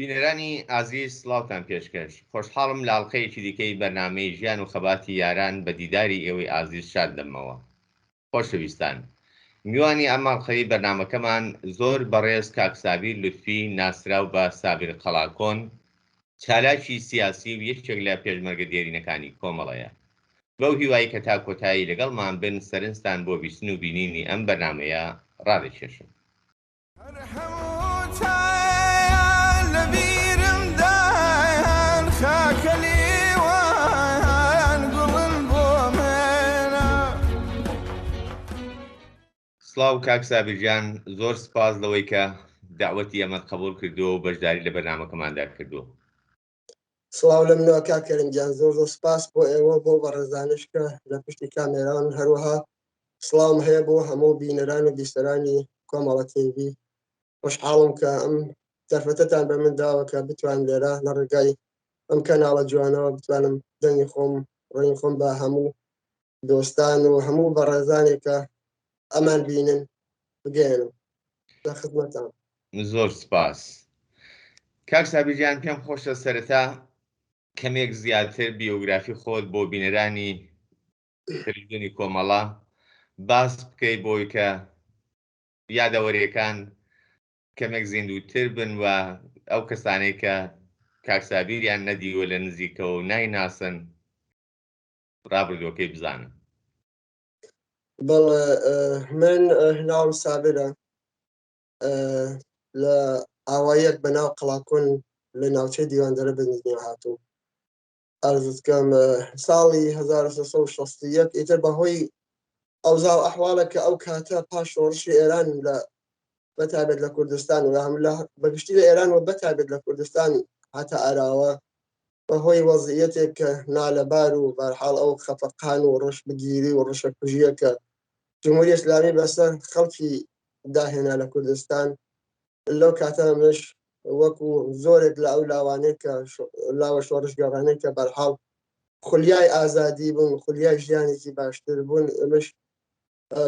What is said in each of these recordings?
بینەرانی ئازیز سڵاوتان پێشکەش خۆشحاڵم لە ئاڵلقەیەکی دیکەی بەرنامەی ژیان و خەباتی یاران بە دیداری ئێوەی ئازیز شاد دەمەوە. خۆشەویستان، میوانی ئەم ئاڵلقەی بەرنامەکەمان زۆر بەڕێز کاکسابیر لوتفی ناسراو بە سابر قەڵاکۆن، چالاکی سیاسی و یەکێک لە پێشمەرگە دێرینەکانی کۆمەڵەیە. بەو هیوایی کە تا کۆتایی لەگەڵمان بن سەرنجتان بۆ بیستن و بینینی ئەم بەرنامەیە ڕادەکێشم. سڵاو کاک سابیرجان، زۆر سپاس لەوەی کە داوەتی ئەمەت قبول کردووە و بەشداری لە بەرنامەکەماندا کردووە. سڵاو لە منەوە کاک کەریمجان، زۆر سپاس بۆ ئێوە بۆ بەڕێزانش کە لە پشتی کامێران هەروەها سڵاوم هەیە بۆ هەموو بینەران و بیستەرانی کۆمەڵە تیڤی. خۆشحاڵم کە ئەم تەرفەتەتان بە من داوە کە بتوان لێرە لە ڕێگای ئەم کەناڵە جوانەوە بتوانم دەنگی خۆم ڕێی خۆم بە هەموو دۆستان و هەموو بەڕێزانێک کە ئەمان بینن بگەێنم لە خزمەتان. زۆر سپاس کاک سابیرجان، پێم خۆشە سەرەتا کەمێک زیاتر بیۆگرافی خۆت بۆ بینەرانی تەلەڤیزیۆنی کۆمەڵە باس بکەی بۆی کە یادەوەریەکان کەمێک زیندووتر بن و ئەو کەسانەی کە کاک سابیریان نەدیوە لە نزیکەوە و نایناسن ڕابردووەکەی بزانن. بەڵێ، من ناوم سابرە، لە ئاوایەک بەناو قەڵاکۆن لە ناوچەی دیواندەرە بەدنیا هاتوو. ئەرزت کەم ساڵی 1961 ئیتر بەهۆی ئەوزاو ئەحواڵە کە ئەو کاتە پاش شۆڕشی ئێران لە بەتابێت لە کوردستان و بەگشتی لە ئێران و بەتابێت لە کوردستان هاتە ئاراوە، بەهۆی وەزعیەتێک کە نالەبار و بەرحاڵ ئەو خەفەقان و ڕەشبگیری و ڕەشەکوژیە کە جمهوری ئیسلامی بەسەر خەڵکی داهێنا لە کوردستان، لەو کاتە منش وەکو زۆرێک لە ئەو لاوانەیە کە لاوە شۆڕشگەڕانەی کە بەرحاڵ خولیای ئازادی بوون، خولیای ژیانێکی باشتر بوون، ئێمەش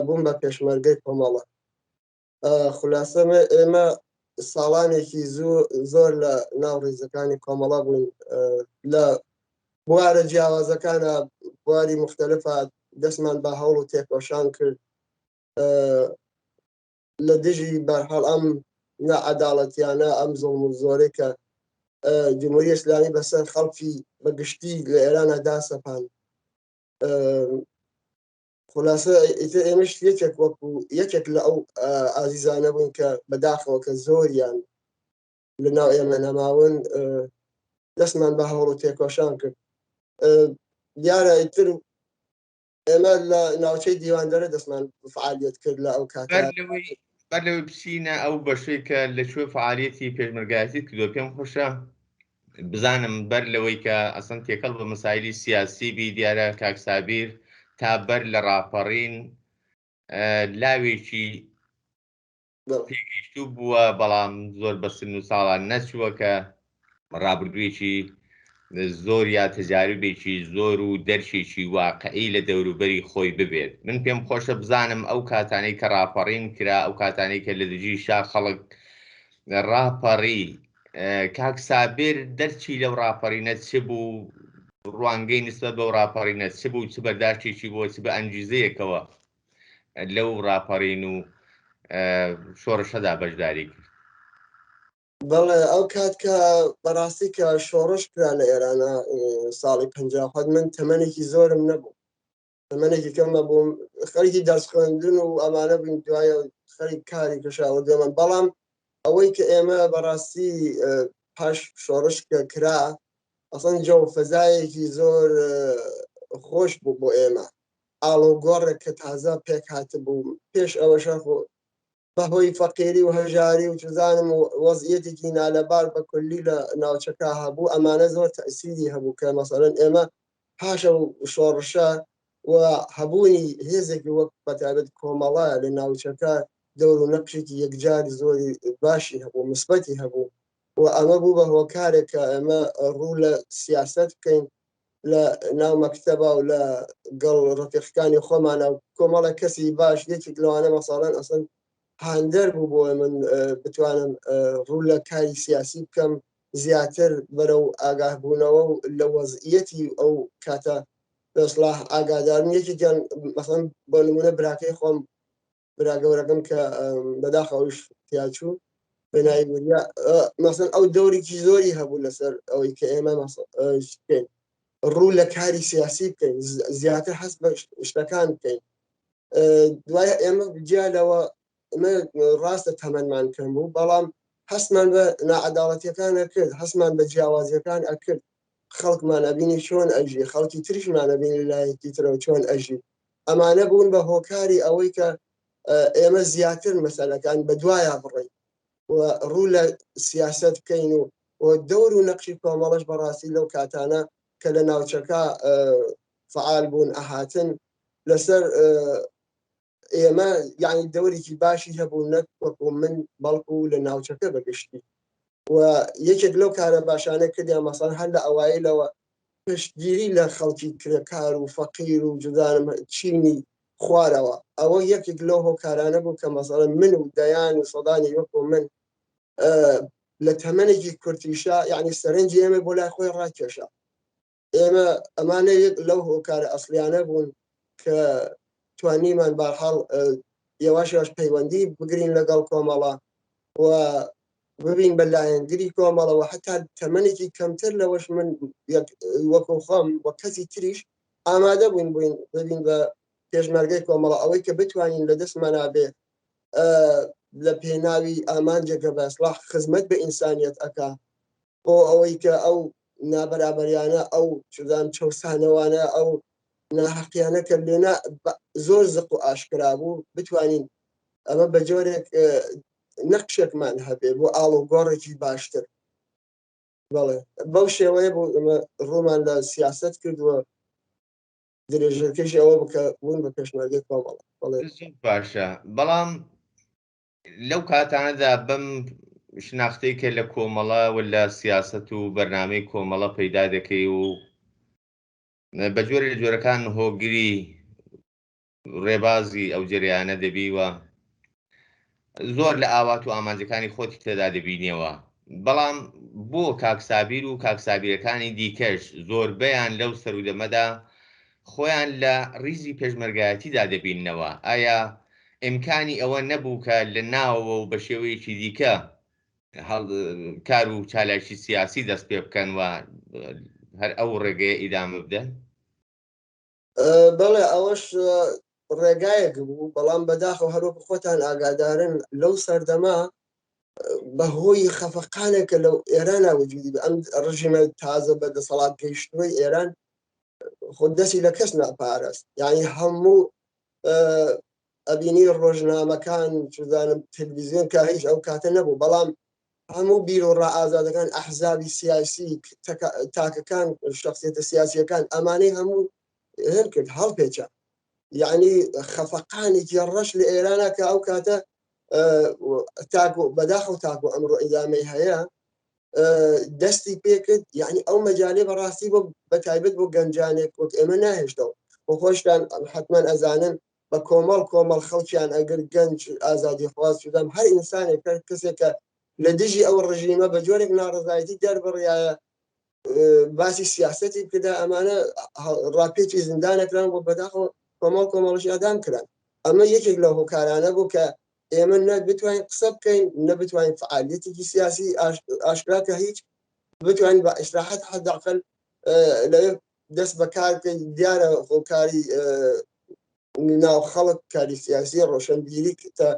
بوون بە پێشمەرگەی کۆمەڵە. خولاسە ئێمە ساڵانێکی زۆر لە ناو ڕێزەکانی کۆمەڵە بوون، لە بوارە جیاوازەکانە بواری مختلفە دەستمان بە هەوڵ و تێکۆشان کرد لە دژی بەرحاڵ ئەم نەعەداڵەتیانە، ئەم زوڵم و زۆرەی کە جمهوری ئیسلامی بەسەر خەڵکی بەگشتی لە ئێرانە داسەپان. خولاسە ئێمەش یەکێک لە ئەو ئازیزانە بوون کە بەداخەوە کە زۆریان لە ناو ئێمە نەماون دەستمان بە هەوڵ و تێکۆشان کرد. دیارە ئیتر ئێمە لە ناوچەی دیواندەرە دەستمان فعالیت کرد لە ئەو کاتە. بەر لەوەی بچینە ئەو بەشەی کە لەکوێ فعالیەتی پێشمەرگایەتی کردووە، پێم خۆشە بزانم بەر لەوەی کە ئەسەن تێکەڵ بە مەسایلی سیاسی بی، دیارە کاک سابیر تا بەر لە ڕاپەڕین لاوێکی پێگەیشتوو بووە، بەڵام زۆر بە سن و ساڵان نەچووە کە ڕابردوویەکی زۆر یا تەجاروبێکی زۆر و دەرشێکی واقعی لە دەوروبەری خۆی ببێت. من پێم خۆشە بزانم ئەو کاتانەی کە ڕاپەڕین کرا، ئەو کاتانەی کە لە دژی شا خەڵک ڕاپەڕی، کاک سابیر دەرچی لەو ڕاپەڕینە چ بوو، ڕوانگەی نسبەت بەو ڕاپەڕینە چ بوو، چ بەرداشتێکی بۆ، چ بە ئەنگیزەیەکەوە لەو ڕاپەڕین و شۆڕشەدا بەشداری کرد؟ بەڵێ، ئەو کات کە بەڕاستی کە شۆڕش کرا لە ئێرانە ساڵی 50 من تەمەنێکی زۆرم نەبوو، تەمەنێکی کەمە بووم، خەریکی دەرس خوێندن و ئەمانە بووین، دوایە خەریک کاری کەشاوە دێمە. بەڵام ئەوەی کە ئێمە بەڕاستی پاش شۆڕش کە کرا، ئەسەن جە و فەزایەکی زۆر خۆش بوو بۆ ئێمە، ئاڵۆگۆڕێک کە تازە پێک هاتە بوو. پێش ئەوەشە بەهۆی فەقیری و هەژاری و چزانم و وەزعیەتێکی نالەبار بە کولی لە ناوچەکە هەبوو، ئەمانە زۆر تەئسیری هەبوو کە مەسەڵەن ئێمە پاشە شۆڕشە و هەبوونی هێزێکی وەک بەتابەت کۆمەڵە لە ناوچەکە دەور و نەقشێکی یەکجاری زۆری باشی هەبوو، مثبەتی هەبوو، و ئەمە بوو بە هۆکارێک کە ئێمە ڕوو لە سیاسەت بکەین لە ناو مەکتەبە و لە گەڵ ڕەفیقەکانی خۆمانە و کۆمەڵە کەسی باش. یەکێک لەوانە مەسەڵەن ئەسەن هاندەر بوو بۆ من بتوانم ڕوو لە کاری سیاسی بکەم زیاتر بەرەو ئاگاهبوونەوە و لە وەزعیەتی ئەو کاتە بەسڵاح ئاگادارن یەکێکیان مەسەڵەن بۆ نمونە براکەی خۆم براگەورەکەم کە بەداخەوەش تیاچوو بەناوی وریا مەسەڵەن ئەو دەورێکی زۆری هەبوو لەسەر ئەوەی کە ئێمە بکەین ڕوو لە کاری سیاسی بکەین زیاتر هەست بە شتەکان بکەین دوایە ئێمە جیالەوە ئەمە ڕاستە تەمەنمان کەم بوو بەڵام هەستمان بە نائەداڵەتیەکان ئەکرد هەستمان بە جیاوازیەکان ئەکرد خەڵکمان ئەبینی چۆن ئەژی خەڵکی تریشمان ئەبینی لایەکی ترەوە چۆن ئەژی ئەمانە بوون بە هۆکاری ئەوەی کە ئێمە زیاتر مەسەلەکان بە دوایە بڕێین و ڕوو لە سیاست بکەین و دەور و نەقشی کۆمەڵەش بەڕاستی لەو کاتانە کە لە ناوچەکە فعال بوون ئەهاتن لەسەر ئێمە یعنی دەورێکی باشی هەبوو نەک وەکو من بەڵکو لە ناوچەکە بەگشتی و یەکێک لەو کارە باشانە کردیان مەسەڵەن هەر لە ئەوایلەوە پشتگیری لە خەڵکی کرێکار و فەقیر و جدانم چینی خوارەوە ئەوە یەکێک لەو هۆکارانە بوو کە مەسەڵەن من و دەیان و سەدانی وەکو من لە تەمەنێکی کورتیشا یعنی سەرنجی ئێمە بۆ لای خۆی ڕاکێشا ئێمە ئەمانە یەک لەو هۆکارە ئەسلیانە بوون کە توانیمان بەرحاڵ یەواش یەواش پەیوەندی بگرین لەگەڵ کۆمەڵە و ببین بە لایەنگری کۆمەڵەوە حتا تەمەنێکی کەمتر لەوەش من وەکو خۆم وە کەسی تریش ئامادە بووین ببین بە پێشمەرگەی کۆمەڵە ئەوەی کە بتوانین لە دەستمانە بێ لە پێناوی ئامانجێکە بە ئیسلاح خزمەت بە ئینسانیەت ئەکا بۆ ئەوەی کە ئەو نابەرابەریانە ئەو چدان چەسانەوانە ئەو ناحەقیانە کە لێنا زۆر زق و ئاشکرا بوو بتوانین ئەمە بە جۆرێک نەقشێکمان هەبێ بۆ ئاڵ و گۆڕێکی باشتر بەڵێ بەو شێوەیە بوو ئەمە ڕوومان لە سیاست کردووە درێژەکەش ئەوە بکە بوون بە پێشمەرگەی کۆمەڵە باشە بەڵام لەو کاتانەدا بەم شناختەی کە لە کۆمەڵە و لە سیاست و بەرنامەی کۆمەڵە پەیدا دەکەی و بە جۆرە لە جۆرەکان هۆگری ڕێبازی ئەو جریانە دەبیوە زۆر لە ئاوات و ئامانجەکانی خۆتی تێدا دەبینیەوە بەڵام بۆ کاکسابیر و کاکسابیرەکانی دیکەش زۆربەیان لەو سەرودەمەدا خۆیان لە ڕیزی پێشمەرگایەتیدا دەبینەوە ئایا ئیمکانی ئەوە نەبوو کە لە ناوەوە و بە شێوەیەکی دیکە کار و چالاکی سیاسی دەست پێ بکەن و هەر ئەو ڕێگەیە ئیدامە بدەن بەڵێ ئەوەش ڕێگایەک بوو بەڵام بەداخەوە هەروەکو خۆتان ئاگادارن لەو سەردەما بەهۆی خەفەقانێکە لەو ئێرانە وجودی ئەم ڕژیمە تازە بەدەسەڵات گەیشتووی ئێران خۆ دەستی لە کەس ناپارست یعنی هەموو ئەبینی ڕۆژنامەکان چزانم تەلڤیزیۆن کە هیچ ئەو کاتە نەبوو بەڵام هەموو بیر و ڕائازادەکان ئەحزابی سیاسی تاکەکان شخصیەتە سیاسیەکان ئەمانەی هەموو هێن کرد هەڵپێچە یعنی خەفەقانێکی ڕەش لە ئێرانە کە ئەو کاتە تاکو بەداخەو تاکو ئەمڕۆ ئیدامەی هەیە دەستی پێکرد یعنی ئەو مەجالێ بەڕاستی بۆ بەتایبەت بۆ گەنجانێک وەک ئێمە ناهێشتەوە بۆ خۆشتان حتمما ئەزانن بە کۆمەڵ خەڵکیان ئەگەر گەنج ئازادی خواست شدەم هەر ئینسانێک کەسێکە لە دژی ئەو ڕژیمە بە جۆرێک ناڕزایەتی دەربڕایە باسی سیاستی بکردا ئەمانە ڕاپێکی زیندانەکران بۆ بەداخەوە کۆمەڵش ئادام کران ئەمە یەکێک لە هۆکارانە بوو کە ئێمە بتوانین قسە بکەین نەبتوانین فعالیتێکی سیاسی ئاشکرا کە هیچ بتوانین بە ئیسراحەت حەداقل لەوێ دەست بەکار بکەین دیارە هۆکاری ناو خەڵک کاری سیاسی ڕۆشنبیری تا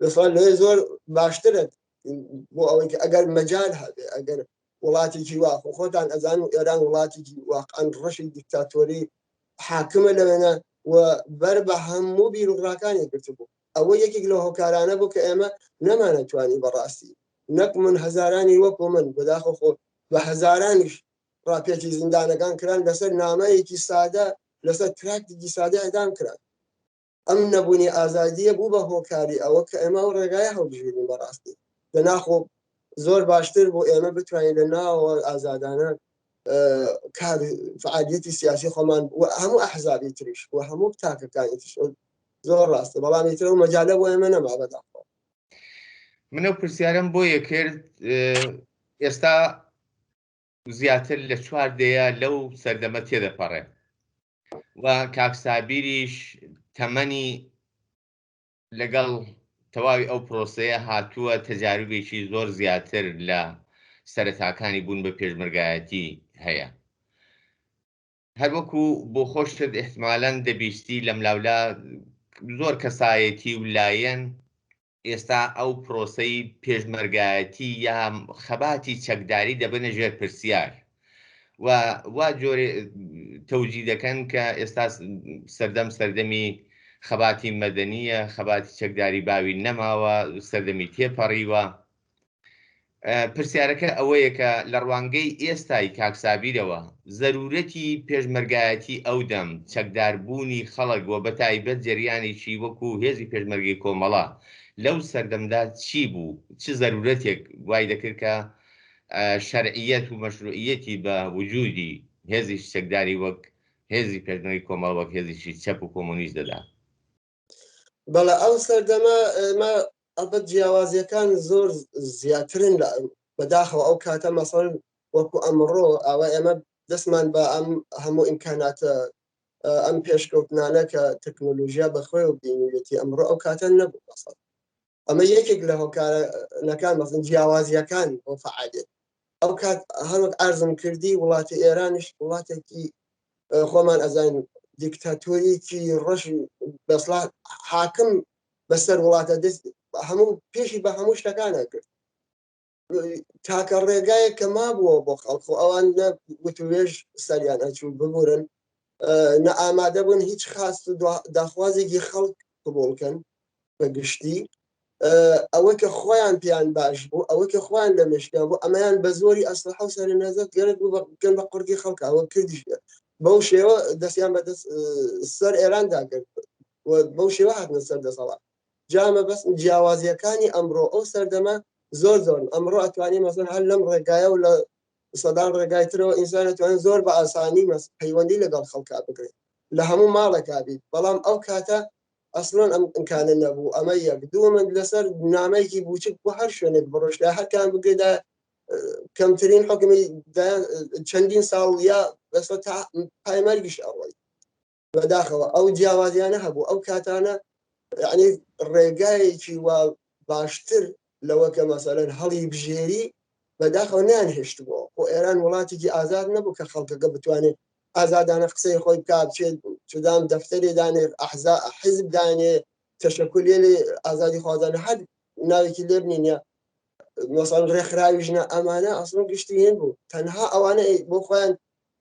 لەسڵ لەوێ زۆر باشترە بۆ ئەوەی کە ئەگەر مەجال هەبێ ئەگەر وڵاتێکی وا خۆتان ئەزان و ئێران وڵاتێکی واقعاً ڕەشی دیکتاتۆری حاکمە لەوێنە و بەر بە هەموو بیرروڕاکانی گرتبوو ئەوە یەکێک لە هۆکارانە بوو کە ئێمە نەمانەتوانی بەڕاستی نەک من هەزارانی وەکو من بەداخۆ خۆ بە هەزارانیش ڕاپێکی زیندانەکان کران لەسەر نامەیەکی سادە لەسەر تراکتێکی سادە ئەدام کران ئەم نەبوونی ئازادیە بوو بە هۆکاری ئەوە کە ئێمە و ڕێگای هەڵبژێرین بەڕاستی لەناخۆ زۆر باشتر بۆ ئێمە بتوانین لە ناوە ئازادانە کار فعالیەتی سیاسی خۆمان هەموو ئەحزابی تریش و هەموو تاکەکانی تریش زۆر ڕاستە بەڵامی ترە و مەجالە بۆ ئێمە نەما بەداخۆ منە پرسیارم بۆ یە کرد ئێستا زیاتر لە 4 دەیە لەو سەردەمە تێدەپەڕێ و کاکسابیریش تەمەنی لەگەڵ تەواوی ئەو پرۆسەیە هاتووە تەجاروبێکی زۆر زیاتر لە سەرەتاکانی بوون بە پێشمەرگایەتی هەیە. هەروەکو بۆ خۆشتت احتمالەن دەبیستی لەم لاولا زۆر کەسایەتی و لایەن ئێستا ئەو پرۆسەی پێشمەرگایەتی یا خەباتی چەکداری دەبنە ژێر پرسیار و وا جۆرێ تەوجی دەکەن کە ئێستا سەردەمی خەباتی مەدەنیە، خەباتی چەکداری باوی نەماوە، سەردەمی تێپەڕیوە. پرسیارەکە ئەوەیە کە لە ڕوانگەی ئێستای کاکسابیرەوە زەرورەتی پێشمەرگایەتی ئەو دەم چەکداربوونی خەڵک وە بەتایبەت جەریانێکی وەکو هێزی پێشمەرگەی کۆمەڵە لەو سەردەمدا چی بوو؟ چ زەرورەتێک وای دەکرد کە شەرعیەت و مەشروعیەتی بە وجودی هێزی چەکداری وەک هێزی پێشمەرگەی کۆمەڵ وەک هێزیشی چەپ و کۆمۆنیست دەدا؟ بەڵێ ئەو سەردەمە ئێمە ئەلبەت جیاوازیەکان زۆر زیاترن بەداخەوە ئەو کاتە مەسەڵەن وەکو ئەمڕۆ ئەوە ئێمە دەستمان بە ئەم هەموو ئیمکاناتە ئەم پێشکەوتنانە کە تەکنۆلۆژیا بەخۆی و بینوێتی ئەمڕۆ ئەو کاتە نەبوو مەسەڵ ئەمە یەکێک لە هۆکارەکان مەسەڵەن جیاوازیەکان بۆ فەعالیت ئەو کات هەروەک ئارزم کردی وڵاتی ئێرانیش وڵاتێکی خۆمان ئەزانین دیکتاتۆریکی ڕەشی بەسڵات حاکم بەسەر وڵاتە دەست هەموو پێشی بە هەموو شتەکانە کرد تاکە ڕێگایە کە مابووە بۆ خەڵکو ئەوان وتوێژ سەریان ئەچوو ببورن نە ئامادە بوون هیچ خاست و داخوازێکی خەڵک قبوڵکەن بە گشتی ئەوە کە خۆیان پیان باش بوو ئەوە کە خۆیان لە مشکیان بوو ئەمەیان بە زۆری ئەسلحە و سەر نەزەت گەرت بوو بکەن بە قورگی خەڵک ئەوە کردیش بەو شێوە دەستیان بە سەر ئێراندا کرد بەو شێوە هاتنە سەر دەسەڵات جامە بەس جیاوازیەکانی ئەمڕۆ ئەو سەردەمە زۆر زۆر ئەمڕۆ ئەتوانین مەسەڵەن هەر لەم ڕێگایە و لە سەدان ڕێگای ترەوە ئینسان ئەتوانێت زۆر بە ئاسانی پەیوەندی لەگەڵ خەڵکا بکرێت لە هەموو ماڵێکا بیت بەڵام ئەو کاتە ئەسڵەن ئەم ئیمکانە نەبوو ئەمە یەک دووەمە لەسەر نامەیەکی بچووک بۆ هەر شوێنێک بڕۆشتا هەرکان بگرێدا کەمترین حکمی چەندین ساڵ یا بەس تا پایمەرگیش ئەوەی بەداخەوە ئەو جیاوازیانە هەبوو ئەو کاتانە یعنی ڕێگایەکی وا باشتر لەوە کە مەسەلەن هەڵی بژێری بەداخەوە نیان هێشت بووە بۆ ئێران وڵاتێکی ئازاد نەبوو کە خەڵکەکە بتوانێت ئازادانە قسەی خۆی بکات بچێت چدان دەفتەری دانێ حیزب دانێ تەشەکولی لێ ئازادی خوازانە هەر ناوێکی لێ بنینە مەسەڵەن ڕێکخراویژنە ئەمانە ئەسڵ گشتی هێن بوو تەنها ئەوانە بۆ خۆیان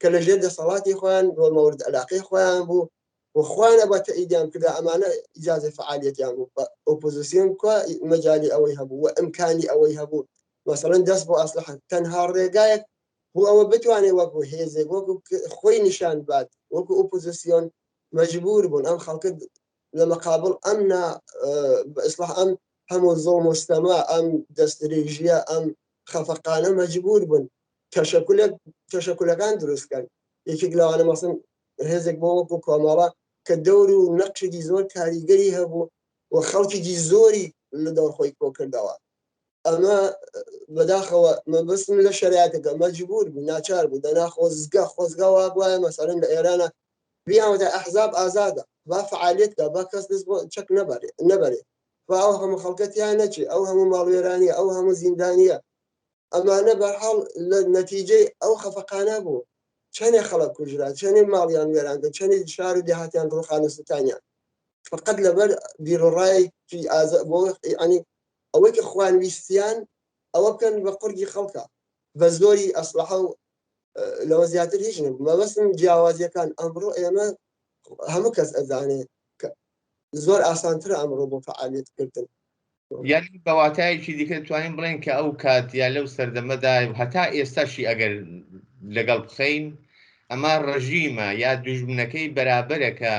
کە لەژێر دەسەڵاتی خۆیان بۆ مەورد علاقەی خۆیان بوو وخوانە بە تەئیدیان کردا ئەمانە ئیجازەی فعالیەتیان بوو بە ئۆپۆزیسیۆن کووە مەجالی ئەوەی هەبوو و ئیمکانی ئەوەی هەبوو مەسەڵەن دەست بۆ ئەسلحە تەنها ڕێگایەک بۆ ئەوە بتوانێت وەکو هێزێک وەکو خۆی نیشان بات وەکو ئۆپۆزیسیۆن مەجبور بوون ئەم خەڵکە لە مەقابڵ ئەمنا بەئیسلاح ئەم هەموو زۆڵ مستەما ئەم دەستدرێژیە ئەم خەفەقانە مەجبور بوون تەشەکولەکان دروستکەن یەکێک لەوانە مەسڵەن هێزێک بۆ وەکو کۆمەڵە کە دەور و نەقشێکی زۆر کاریگەری هەبوو و خەڵکێکی زۆری لە دەورخۆی کۆ کردەوە ئەمە بەداخەوە مەبەستم لە شەرایەتەکە مەجبور بوو ناچار بوو دەنا خۆزگا وا بواە مەسەڵەن لە ئێرانە بیاوەتە ئەحزاب ئازادە با فعالیتکە با کەس دەست بۆ چەک نەبەرێ ئەو هەموو خەڵکەتیان نەچێ ئەو هەموو ماڵوێرانیە ئەو هەموو زیندانیە ئەمانە بەرحاڵ لە نەتیجەی ئەو خەفەقانە بوو چەندێک خەڵک کوژرا چەندێک ماڵیان وێرانکە چەندێک شار و دێهاتیان ڕووخانەستانیان فقط لەبەر بیرڕایەکی بۆ ینی ئەوەی کە خوانویستیان ئەوە بکەن بە قورگی خەڵکە بە زۆری ئەسلحە و لەوە زیاتر هیچ نبوو مەبەستم جیاوازیەکان ئەمڕۆ ئێمە هەموو کەس ئەزانێت زۆر ئاسانترە ئەمڕۆ بۆ فعالیتکردن یعنی بەواتایەکی دیکە توانین بڵێن کە ئەو کات یا لەو سەردەمەدا هەتا ئێستاشی ئەگەر لەگەڵ بخەین ئەمە ڕژیمە یا دوژمنەکەی بەرابەرەکە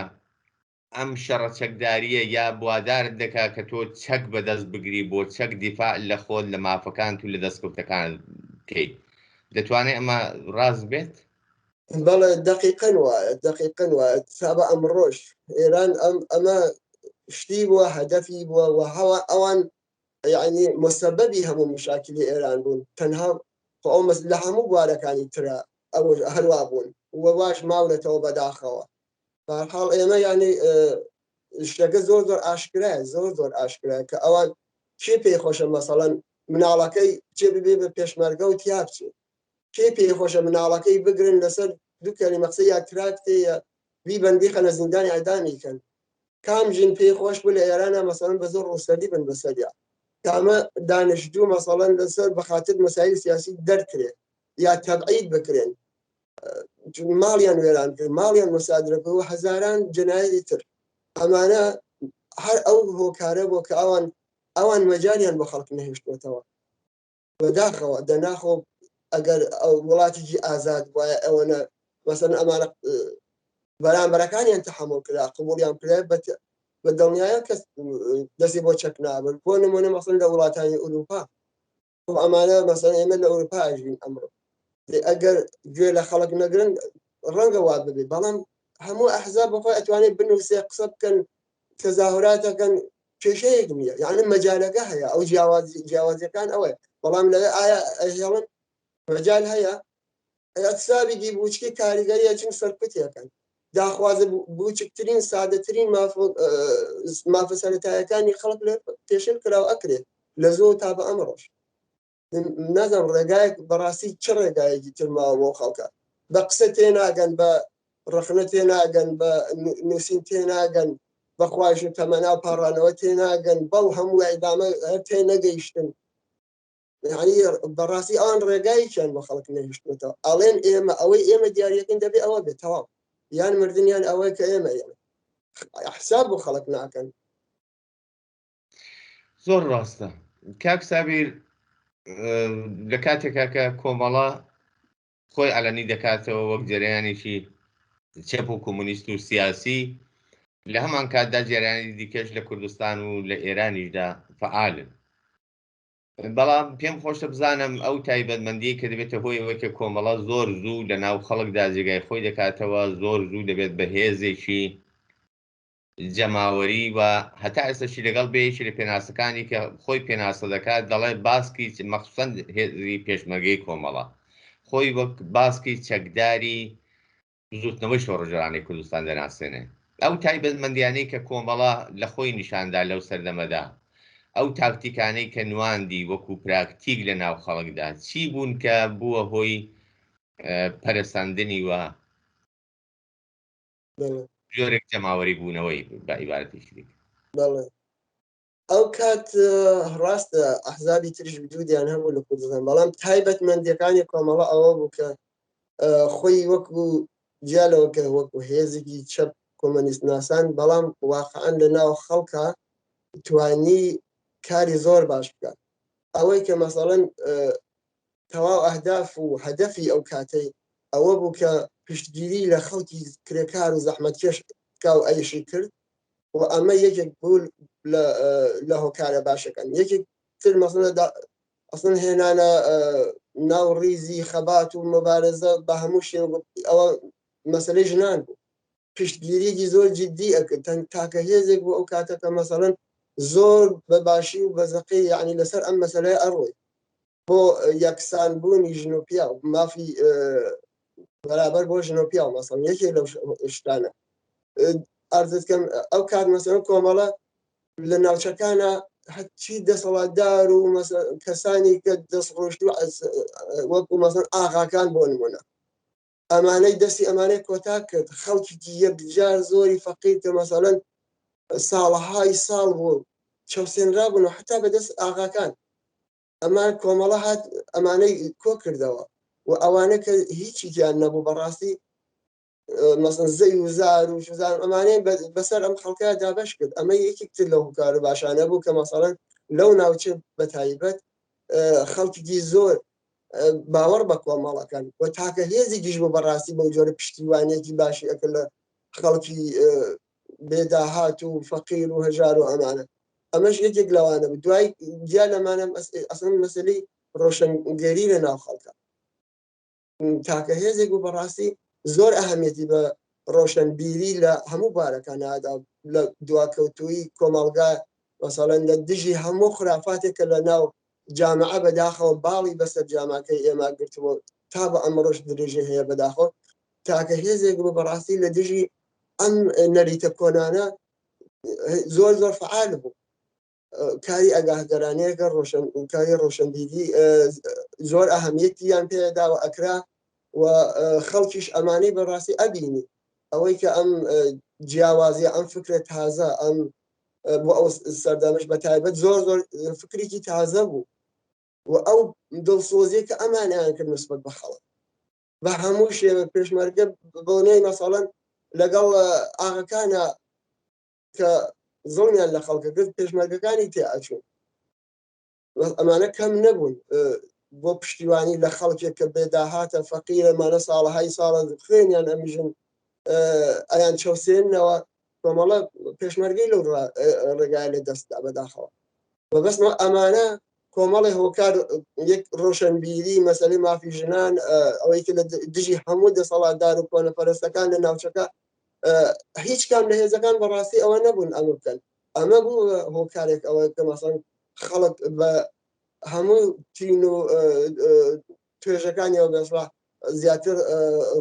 ئەم شەڕە چەکداریە یا بوادارت دەکا کە تۆ چەک بەدەست بگری بۆ چەک دیفاع لە خۆت لە مافەکان و لە دەستکەوتەکان بکەیت دەتوانێت ئەمە ڕاست بێت؟ بەڵێ دقیقەن وایە تا بە ئەمڕۆژ ئێران ئەمە شتی بووە هەدەفی بووە و هەوا ئەوان یعنی مەسەبەبی هەموو مشاکلی ئێران بوون تەنها ئەو لە هەموو بوارەکانی ترە ئەو هەروە بوون وەواش ماونەتەوە بەداخەوە بەهەرحاڵ ئێمە یانی شتەکە زۆر زۆر ئاشکرایە زۆر ئاشکرایە کە ئەوان کێ پێی خۆشە مەسەڵەن مناڵەکەی چێ ببێ بە پێشمەرگە و تیا بچێت کێ پێی خۆشە مناڵەکەی بگرن لەسەر دوو کەلیمە یا تراکتەیە بیبەندی خەنە زیندانی ئەدامی کەن کام ژین پێی خۆش بوو لە ئێرانە مەسەڵەن بە زۆر ڕووسەری بن بەسەریا کامە دانیشتوو مەسەڵەن لەسەر بەخاتر مەسایل سیاسی دەرکرێت یا تەبعید بکرێن ماڵیان وێران کرد ماڵیان مەسادرەکە و هەزاران جنایەتی تر ئەمانە هەر ئەو هۆکارە بۆ کە ئەوان مەجاریان بۆ خەڵک نەهێشتوێتەوە بەداخەوە دەناخۆ ئەگەر ئەو وڵاتێکی ئازاد وایە ئەوەنە مەسەن ئەمانە بەرامبەرەکانیان تەحەموڵ کرا قبوڵیان کرا بە دڵنیایە کەس دەستی بۆ چەک نابن بۆ نمونە مەسەن لە وڵاتانی ئوروپا ئەمانە مەسەن ئێمە لە ئەوروپا ئاژین ئەمڕۆ ئەگەر گوێ لە خەڵک نەگرن ڕەنگە وا ببێ بەڵام هەموو ئەحزاب بەخۆی ئەتوانێت بنووسێ قسە بکەن تەزاهوراتەکەن کێشەیەک نییە یعنی مەجالەکە هەیە ئەو جیاوازیەکان ئەوەیە بەڵام لەوێ ئایا ئەهێڵن مەجال هەیە ئەقسابێکی بوچکی کاریگەریە چون سەرپتیەکەن داخوازە بوچکترین سادەترین مافە سەرەتاییەکانی خەڵک لە پێشێل کراوە ئەکرێت لە زۆر تا بە ئەمڕۆژ نازانم ڕێگایەک بەڕاستی چ ڕێگایەکی ترماوە بۆ خەڵکە بە قسە تێناگەن بە ڕخنە تێناگەن بە نووسین تێناگەن بەخواش و تەمەنا پاڕانەوە تێناگەن بەو هەموو ئەیدامە هەر تێ نەگەیشتن یعنی بەڕاستی ئەوان ڕێگایەکیان بۆ خەڵک نەهێشتوێتەوە ئەڵێن ئێمە ئەوەی ئێمە دیارەکەن دەبێت ئەوە بێت تەواو یان مردنیان ئەوەی کە ئێمە حساب بۆ خەڵک ناکەن زۆر ڕاستە کاک سابیر لە کاتێکا کە کۆمەڵە خۆی ئەلەنی دەکاتەوە وەک جەریانێکی چەپ و کۆمونیست و سیاسی لە هەمان کاتدا جێرانی دیکەش لە کوردستان و لە ئێرانیشدا فعالن بەڵام پێم خۆشە بزانم ئەو تایبەتمەندی کە دەبێتە هۆی ئەوەی کە کۆمەڵە زۆر زوو لە ناو خەڵکدا جێگای خۆی دەکاتەوە زۆر زوو دەبێت بە هێزێکی جەماوەری و هەتا ئێستاشی لەگەڵ بێیشی لە پێناسەکانی کە خۆی پێناسە دەکات دەڵێ باسکی مەخسوسەن هێزی پێشمەرگەی کۆمەڵە خۆی وەک باسکی چەکداری زوتنەوەی شۆڕژەرانی کوردستان دەناسێنێ ئەو تایبەتمەندیانەی کە کۆمەڵە لە خۆی نیشاندا لەو سەردەمەدا ئەو تاکتیکانەی کە نواندی وەکو پراکتیک لە ناو خەڵکدا چی بوون کە بووە هۆی پەرسەندنی وە جۆرێک جەماوەری بوونەوەی بە عیبارەتێکی ئەو کات ڕاستە ئەحزابی تریش وجودیان هەبوو لە کوردستان بەڵام تایبەتمەندیەکانی کۆمەڵە ئەوە بوو کە خۆی وەکو جیالەوە کە وەکو هێزێکی چەپ کۆمەنیست ناسان بەڵام واقعەن لە ناو خەڵکە توانی کاری زۆر باش بکات ئەوەی کە مەسەڵەن تەواو ئەهداف و هەدەفی ئەو کاتەی ئەوە بوو کە پشتگیری لە خەڵکی کرێکار و زەحمەتکێش کاو ئەیشی کرد و ئەمە یەکێک بوو لە هۆکارە باشەکان یەکێک تر مەسەڵە ئەسڵ هێنانە ناو ڕیزی خەبات و مەبارەزە بە هەموو شێ ئەوە مەسەلەی ژنان بوو پشتگیریەکی زۆر جددی ئەکرد تاکە هێزێک بوو ئەو کاتەکە مەسەڵەن زۆر بەباشی و بەزەقی یعنی لەسەر ئەم مەسەلەی ئەڕۆی بۆ یەکسانبوونی ژن و پیا و مافی بەرابەر بۆ ژن و پیا و مەسەڵەن یەکێک لەو شتانە ئەرزکەم ئەو کات مەسەڵەن کۆمەڵە لە ناوچەکانە هەچی دەسەڵاتدار و کەسانی کە دەستڕۆشت و وەکو مەسەڵەن ئاغاکان بۆ نمونە ئەمانەی دەستی ئەمانەی کۆتا کرد خەڵکیی یەکجار زۆری فەقیر کە مەسەڵەن ساڵەهای ساڵ بوو چەوسێنرا بوون و حتا بەدەست ئاغاکان ئەمان کۆمەڵە هات ئەمانەی کۆ کردەوە و ئەوانە کە هیچی گیان نەبوو بەڕاستی مەسەڵەن زەی و زار و شوزان ئەمانەیە بەسەر ئەم خەڵکە دابەش کرد ئەمە یەکێکتر لەو هۆکارە باشانە بوو کە مەسەڵەن لەو ناوچە بەتایبەت خەڵکێکی زۆر باوەڕ بە کۆمەڵەکان و تاکە هێزێکیش بۆ بەڕاستی بەو جۆرە پشتیوانێکی باشی ئەکرد لە خەڵکی بێداهات و فەقیر و هەژار و ئەمانە ئەمەش یەکێک لەوانە بوو دوای گیا لەمانە ئەسڵ مەسەلەی ڕۆشنگەری لە ناو خەڵکە تاکە هێزێک و بەڕاستی زۆر ئەهەمیەتی بە ڕۆشنبیری لە هەموو بارەکانەدا لە دواکەوتووی کۆمەڵگا مەسەڵەن لە دژی هەموو خرافاتێکە لە ناو جامعە بەداخەوە باڵی بەسەر جامعەکەی ئێمە گرتووە تا بە ئەمڕۆژ درێژە هەیە بەداخەوە تاکە هێزێک بوو بەڕاستی لە دژی ئەم نەریتە کۆنانە زۆر زۆر فعال بوو. کاری ئەگاهگەرانەیەکە کاری ڕۆشنبیری زۆر ئەهەمیەتیان پێداوە ئەکرا و خەڵکیش ئەمانەی بەڕاستی ئەبینی ئەوەی کە ئەم جیاوازیە ئەم فکرە تازە ئەم بۆ ئەو سەردەمەش بە تایبەت زۆر زۆر فکرێکی تازە بوو و ئەو دڵسۆزیە کە ئەمانیان کرد نسبەت بە خەڵک بە هەموو شێوە پێشمەرگە بۆنەی مەسەڵەن لەگەڵ ئاغاکانە کە زۆریان لە خەڵکە کرد پێشمەرگەکانی تێئەچوون ئەمانە کەم نەبوون بۆ پشتیوانی لە خەڵکێک کە بێداهاتە فەقیرەمانە ساڵەهای ساڵە خوێنیان ئەمیژن ئەیان چەوسێنەوە کۆمەڵە پێشمەرگەی لەو ڕێگای لە دەستدا بەداخەوە بەبەستمە ئەمانە کۆمەڵی هۆکار یەک ڕۆشنبیری مەسەلەی مافی ژنان ئەوەی کە لە دژی هەموو دەسەڵاتدار و کۆنەپەرستەکان لە ناوچەکە هیچ کام لە هێزەکان بەڕاستی ئەوە نەبوون ئەمە بکەن ئەمە بوو هۆکارێک ئەوە کە مەسەڵەن خەڵک بە هەموو تین و توێژەکانیەوە بەسڵ زیاتر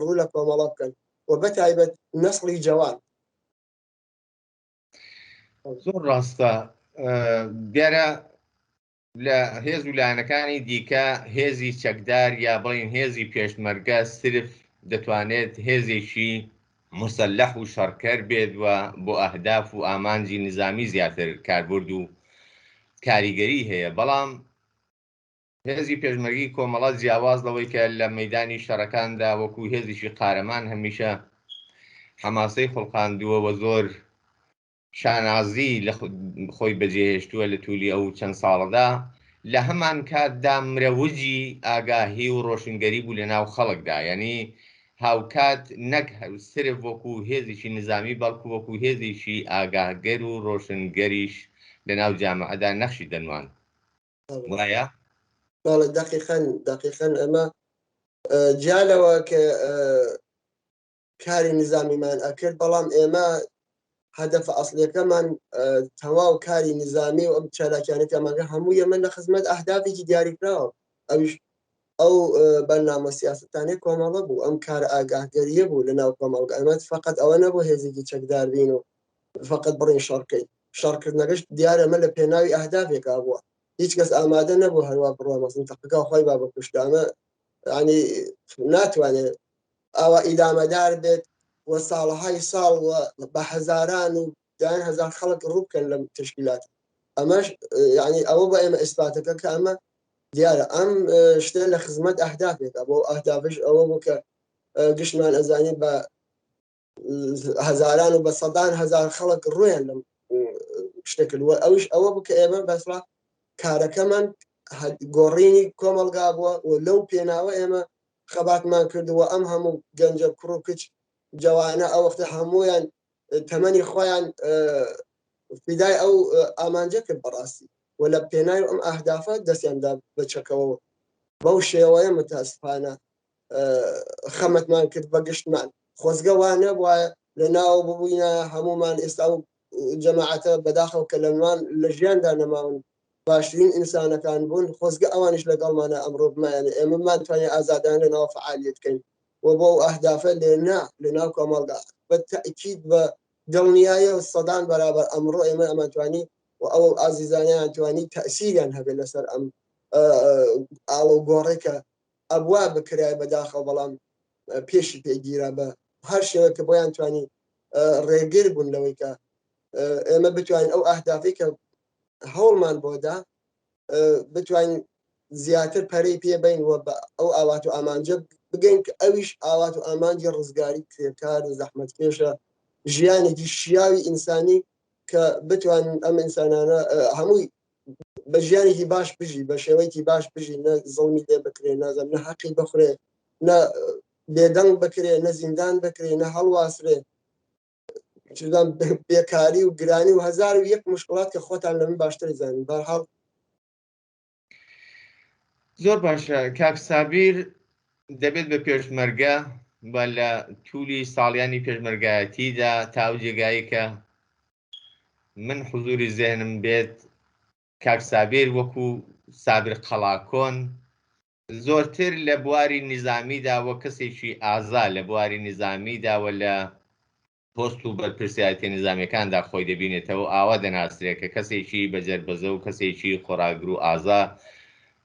ڕوو لە کۆمەڵە بکەن و بەتایبەت نەسڵی جەوان زۆر ڕاستە دیارە لە هێز و لایەنەکانی دیکە هێزی چەکدار یا بڵین هێزی پێشمەرگە سرف دەتوانێت هێزێکی مسلح و شەڕکەر بێت و بۆ ئەهداف و ئامانجی نظامی زیاتر کاربرد و کاریگەری هەیە بەڵام هێزی پێشمەرگی کۆمەڵە جیاواز لەوەی کە لە مەیدانی شەڕەکاندا وەکو هێزیشی قارەمان هەمیشە حەماسەی خوڵقاندووە و زۆر شانازی لە خۆی بەجێهێشتووە لە توولی ئەو چەند ساڵەدا لە هەمان کاتدا مرەوجی ئاگاهی و ڕۆشنگەری بوو لە ناو خەڵکدا یعنی هاوکات نەک سرف وەکو هێزیشی نظامی بەڵکو وەکو هێزیشی ئاگاهگەر و ڕۆشنگەریش لە ناو جامعەدا نەخشی دەنوان وایە؟ بەڵێ دقیقەن ئەمە جالەوە کە کاری نظامیمان ئەکرد بەڵام ئێمە هەدەفە ئەسڵیەکەمان تەواو کاری نظامی و ئەم چالاکیانەکەمانگە هەموو ئێمە لە خزمەت ئەهدافێکی دیاریکراوە ئەویش ئەو بەرنامە سیاستانەی کۆمەڵە بوو ئەم کار ئاگاهگەریە بوو لە ناو کۆمەڵگە ئەمەد فقط ئەوە نەبوو هێزێکی چەکدار بین و فقط بڕین شەڕکەی شەڕکردنەکەش دیارە ئەمە لە پێناوی ئەهدافێکا بووە هیچ کەس ئامادە نەبوو هەروە بڕوە مەسن تەقەکە خۆی با بە کوشتامە ینی ناتوانێت ئەوە ئیدامەدار بێت و ساڵهای ساڵ بە هەزاران و دایان هەزار خەڵک ڕووبکەن لەم تشکیلات ئەمەش ینی ئەوە بە ئێمە ئیسپاتەکە کە ئەمە دیارە ئەم شتە لە خزمەت ئەهدافێکە بۆ ئەهدافش ئەوە بوو کە گشتمان ئەزانین بە هەزاران و بە سەدان هەزار خەڵک ڕویان لەم شتێکردووە ئەوش ئەوە بوو کە ئێمە بەسڵ کارەکەمان گۆڕینی کۆمەلگا بووە و لەو پێناوە ئێمە خەباتمان کردووە ئەم هەموو گەنجە کوڕ و کچ جوانە ئەو وەختە هەمویان تەمەنی خۆیان فیدای ئەو ئامانجە کرد بەڕاستی و لە پێناوی ئەم ئەهدافە دەستیاندا بچەکەوە بەو شێوەیە متاسفانە خەمەتمان کرد بە گشتمان خۆزگە وانە وایە لە ناو ببووینە هەمومان ئێستا و جەماعەتە بەداخەوە کە لەمان لە ژیاندا نەماون باشترین ئینسانەکان بوون خۆزگە ئەوانش لەگەڵمانە ئەمڕۆ بمایانە ئێمەمان توانێت ئازادانە لەناو فعالیت بکەین و بۆ ئەهدافە لە ناو کۆمەڵگا بە تەئکید بە دڵنیایە و سەدان بەرابەر ئەمڕۆ ئێمە ئەمانتوانی و ئەو ئازیزانیان توانی تەئسیریان هەبێت لەسەر ئەم ئاڵ و گۆڕێکە ئەبوا بکرای بەداخەوە بەڵام پێشی پێگیرە بە هەر شێوە کە بۆیان توانی ڕێگر بوون لەوەی کە ئێمە بتوانین ئەو ئەهدافی کە هەوڵمان بۆدا بتوانین زیاتر پەرەی پێبین و بە ئەو ئاوات و ئامانجە بگەین کە ئەویش ئاوات و ئامانجی ڕزگاری کرێکار زەحمەت کێشە ژیانێکی شیاوی ئینسانی کە بتوانین ئەم ئینسانانە هەمووی بە ژیانێکی باش بژی بە شێوەیەکی باش بژی نە زڵمی لێ بکرێ نازم نە حەقی بخورێ نە بێدەنگ بکرێ نە زیندان بکرێ نە هەڵواسرێ بێکاری و گرانی و هەزار و یەک مشکڵات کە خۆتان لە من باشتر زانین بەرحاڵ زۆر باشە کاک سابیر دەبێت بە پێشمەرگە بە لە توولی ساڵیانی پێشمەرگایەتیدا تاو جێگایی کە من حوزوری زێنم بێت کاک سابیر وەکو سابر قەڵاکۆن زۆرتر لە بواری نظامیداوە کەسێکی ئازا لە بواری نظامیداوە لە پۆست و بەرپرسیارەتی نظامیەکاندا خۆی دەبینێتەوە ئاوا دەناسرێت کە کەسێکی بەجەربەزە و کەسێکی خۆراگر و ئازا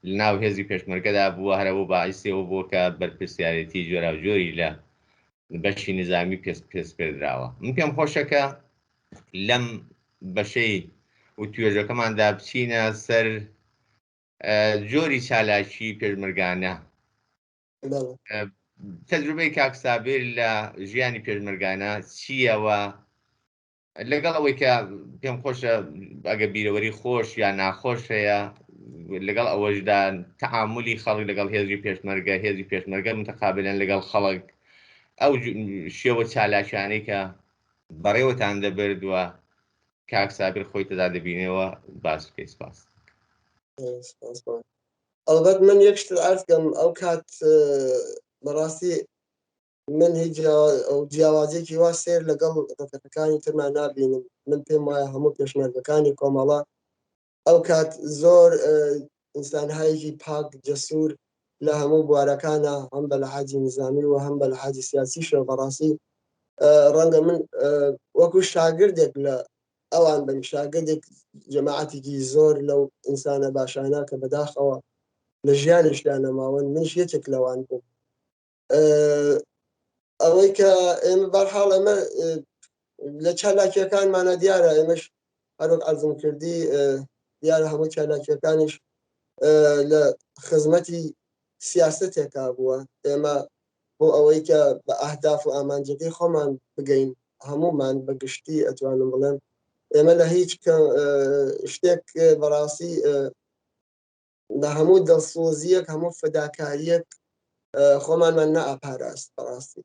لە ناو هێزی پێشمەرگەدا بووە هەرەوە باعیسەوە بۆ کە بەرپرسیارەتی جۆراوجۆری لە بەشی نظامی پێدراوە. من پێم خۆشەکە لەم بەشەی و توێژەکەماندا بچینە سەر جۆری چالاکی پێشمەرگانە. تەجروبەی کاک سابر لە ژیانی پێشمەرگانە چیەوە لەگەڵ ئەوەی کە پێم خۆشە ئەگە بیرەوەری خۆش یا ناخۆش هەیە لەگەڵ ئەوەشدا تەعاملی خەڵک لەگەڵ هێزی پێشمەرگە متەقابلەن لەگەڵ خەڵک ئەو شێوە چالاکیانەی کە بەڕێوەتان دەبردووە کاک سابر خۆی تەدا دەبینەوە باس بکەی. سپاس. ئەڵبەت من یەک شتر ئەرزکەم ئەو کات بەڕاستی من هیچ جیاوازێکی وا سێر لەگەڵ ڕفەقەکانی ترمان نابینم. من پێم وایە هەموو پێشمەرگەکانی کۆمەڵە ئەو کات زۆر ئینسانهایەکی پاک جەسوور لە هەموو بوارەکانە هەم بە لەحاجی نظامی و هەم بە لەحاجی سیاسیشەوە. بەڕاستی ڕەنگە من وەکو شاگردێک لە ئەوان بن شاگردێک جەماعەتێکی زۆر لەو ئینسانە باشانە کە بەداخەوە لە ژیانیشدا نەماون منش یەکێک لەوان بوو. ئەوەی کە ئێمە بەرحاڵ ئەمە لە چالاکیەکانمانە دیارە ئێمەش هەروەک عەرزم کردی دیارە هەموو چالاکیەکانیش لە خزمەتی سیاسەتێکا بووە. ئێمە بۆ ئەوەی کە بە ئەهداف و ئامانجەکەی خۆمان بگەین هەمومان بەگشتی ئەتوانم بڵێم ئێمە لە هیچ شتێک بەڕاستی لە هەموو دڵسۆزیەک هەموو فەداکاریەک خۆمانمان نەئاپاراست. بەڕاستی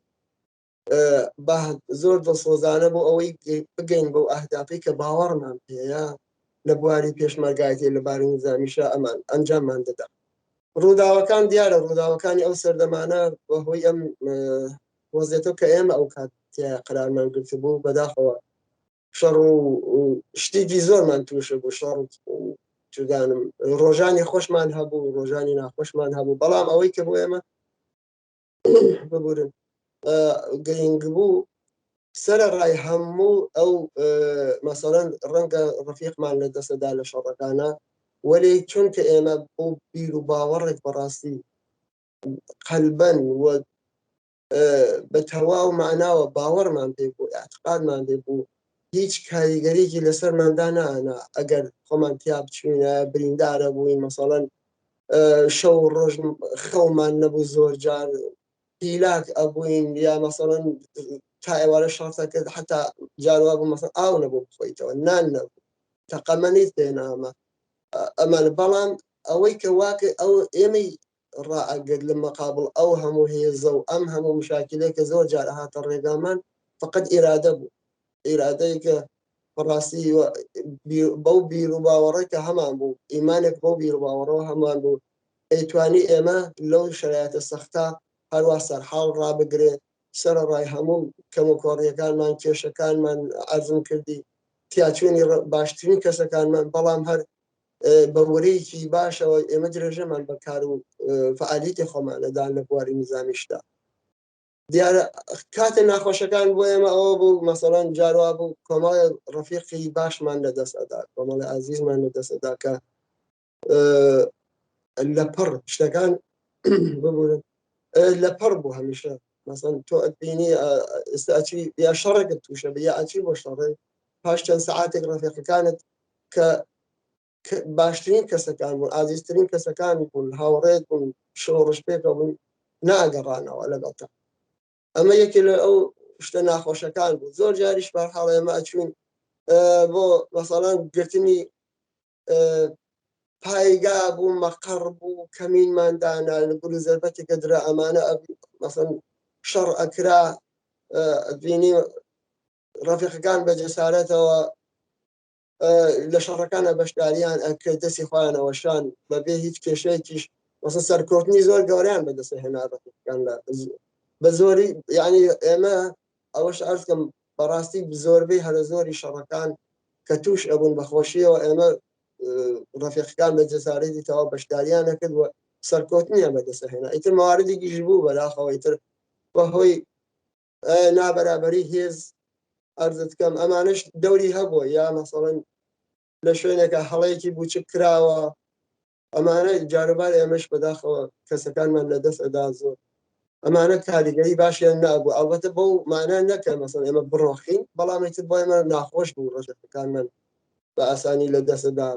زۆر دڵسۆزانە بۆ ئەوەی بگەین بەو ئەهدافی کە باوەڕمان پێەیە لە بواری پێشمەرگایەتی لە باری نظامیشە ئەمان ئەنجاممان دەدا. ڕووداوەکان دیارە ڕووداوەکانی ئەو سەردەمانە بەهۆی ئەم وەزێتەوە کە ئێمە ئەو کاتیا قرارمان گرت بوو بەداخەوە شەڕ و شتێکی زۆرمان تووشە بوو. شەڕ چدانم ڕۆژانی خۆشمان هەبوو ڕۆژانی ناخۆشمان هەبوو. بەڵام ئەوەی کە بۆ ئێمە ببورن گرنگ بوو سەرەڕای هەموو ئەو مەسەڵەن ڕەنگە ڕەفیقمان لە دەستەدا لە شەڕەکانە وەلێ چونکە ئێمە بۆ بیر و باوەڕێک بەڕاستی قەلبەن وە بە تەواو معناوە باوەڕمان پێ بوو ئاعتقادمان پێ بوو هیچ کاریگەریەکی لەسەرماندا نائەنا. ئەگەر خۆمان تیا بچوینە بریندارە بووین مەسەڵەن شەو ڕۆژ خەومان نەبوو زۆر جار پیلاک ئەبووین یا مەسەڵەن تا ئێوارە شەڕتە کرد حتا جاروا بوو مەسەڵەن ئاو نەبوو بخۆیتەوە نان نەبوو تەقەمەنیت پێنامە ئەمان. بەڵام ئەوەی کە واکە ئەو ئێمەی ڕائەگرت لە مەقابڵ ئەو هەموو هێزە و ئەم هەموو مشاکلەی کە زۆر جار هاتە ڕێگامان فقط ئیرادە بوو. ئیرادەی کە بەڕاستی بەو بیر و باوەڕێکە هەمان بوو ئیمانێک بەو بیر و باوەڕەوە هەمان بوو ئەیتوانی ئێمە لەو شرایەتە سەختە هەروە سەرحاڵ ڕابگرێ سەرەڕای هەموو کەم و کۆڕیەکانمان کێشەکانمان عەرزم کردی تیاچوونی باشترین کەسەکانمان. بەڵام هەر بەورەیەکی باشەوە ئێمە درێژەمان بەکار و فعالیتی خۆمانەدان لە بواری نظامیشدا. دیارە کاتە ناخۆشەکان بۆ ئێمە ئەوە بوو مەسەڵەن جاروا بوو کۆمەڵی ڕەفیقی باشمان لە دەستەدا کۆمەڵی عەزیزمان لە دەستەدا کە لە پڕ شتەکان ببورن لە پڕ بوو هەمیشە مەسەڵەن تۆ ئەبینی ئێستا ئەچی یا شەڕێکت تووشە بە یا ئەچی بۆ شەڕێ پاش چەند سەعاتێک ڕەفیقەکانت کە باشترین کەسەکان بوون ئازیزترین کەسەکان بوون هاوڕێت بوون شۆڕش پێکە بوون ناگەڕانەوە لەگەڵتە. ئەمە یەکێ لە ئەو شتە ناخۆشەکان بوو. زۆر جاریش بەرحاڵ ئێمە ئەچوین بۆ مەسەڵەن گرتنی پایگا بوو مەقەڕ بوو کەمینماندانا لە گول و زەربەتێکە درا ئەمانە مەسەڵەن شەڕ ئەکرا بینی ڕەفیقەکان بە جەسارەتەوە لە شەڕەکانە بەشداریان ئەکرد دەستی خۆیانەوە شان بەبێ هیچ کێشەیەکیش مەسەڵەن سەرکەوتنی زۆر گەوریان بەدەستهێنا ڕەفیقەکان بە زۆری یعنی ئێمە ئەوەش ئەرزکەم بەڕاستی زۆربەی هەرە زۆری شەڕەکان کە توش ئەبوون بەخۆشیەوە ئێمە ڕەفیقەکان بە جەسارەتی تەواو بەشداریانە کرد و سەرکەوتنیان بەدەستهێنا ئیتر مواردێکیش بوو بەداخەوە ئیتر بەهۆی نابەرابەری هێز ئەرزت کەم ئەمانش دەوری هەبووە یا مەسەڵەن لە شوێنێکە هەڵەیەکی بوچک کراوە ئەمانە جاروبار ئێمەش بەداخەوە کەسەکانمان لەدەستەدا زۆر ئەمانە کاریگەری باشیان نابوو ئەوبەتە بەو مانە نەکە مەسەڵەن ئێمە بڕۆخین بەڵام ئیتر بۆ ئێمە ناخۆش بوو ڕەفیقەکانمان بە ئاسانی لە دەستەدا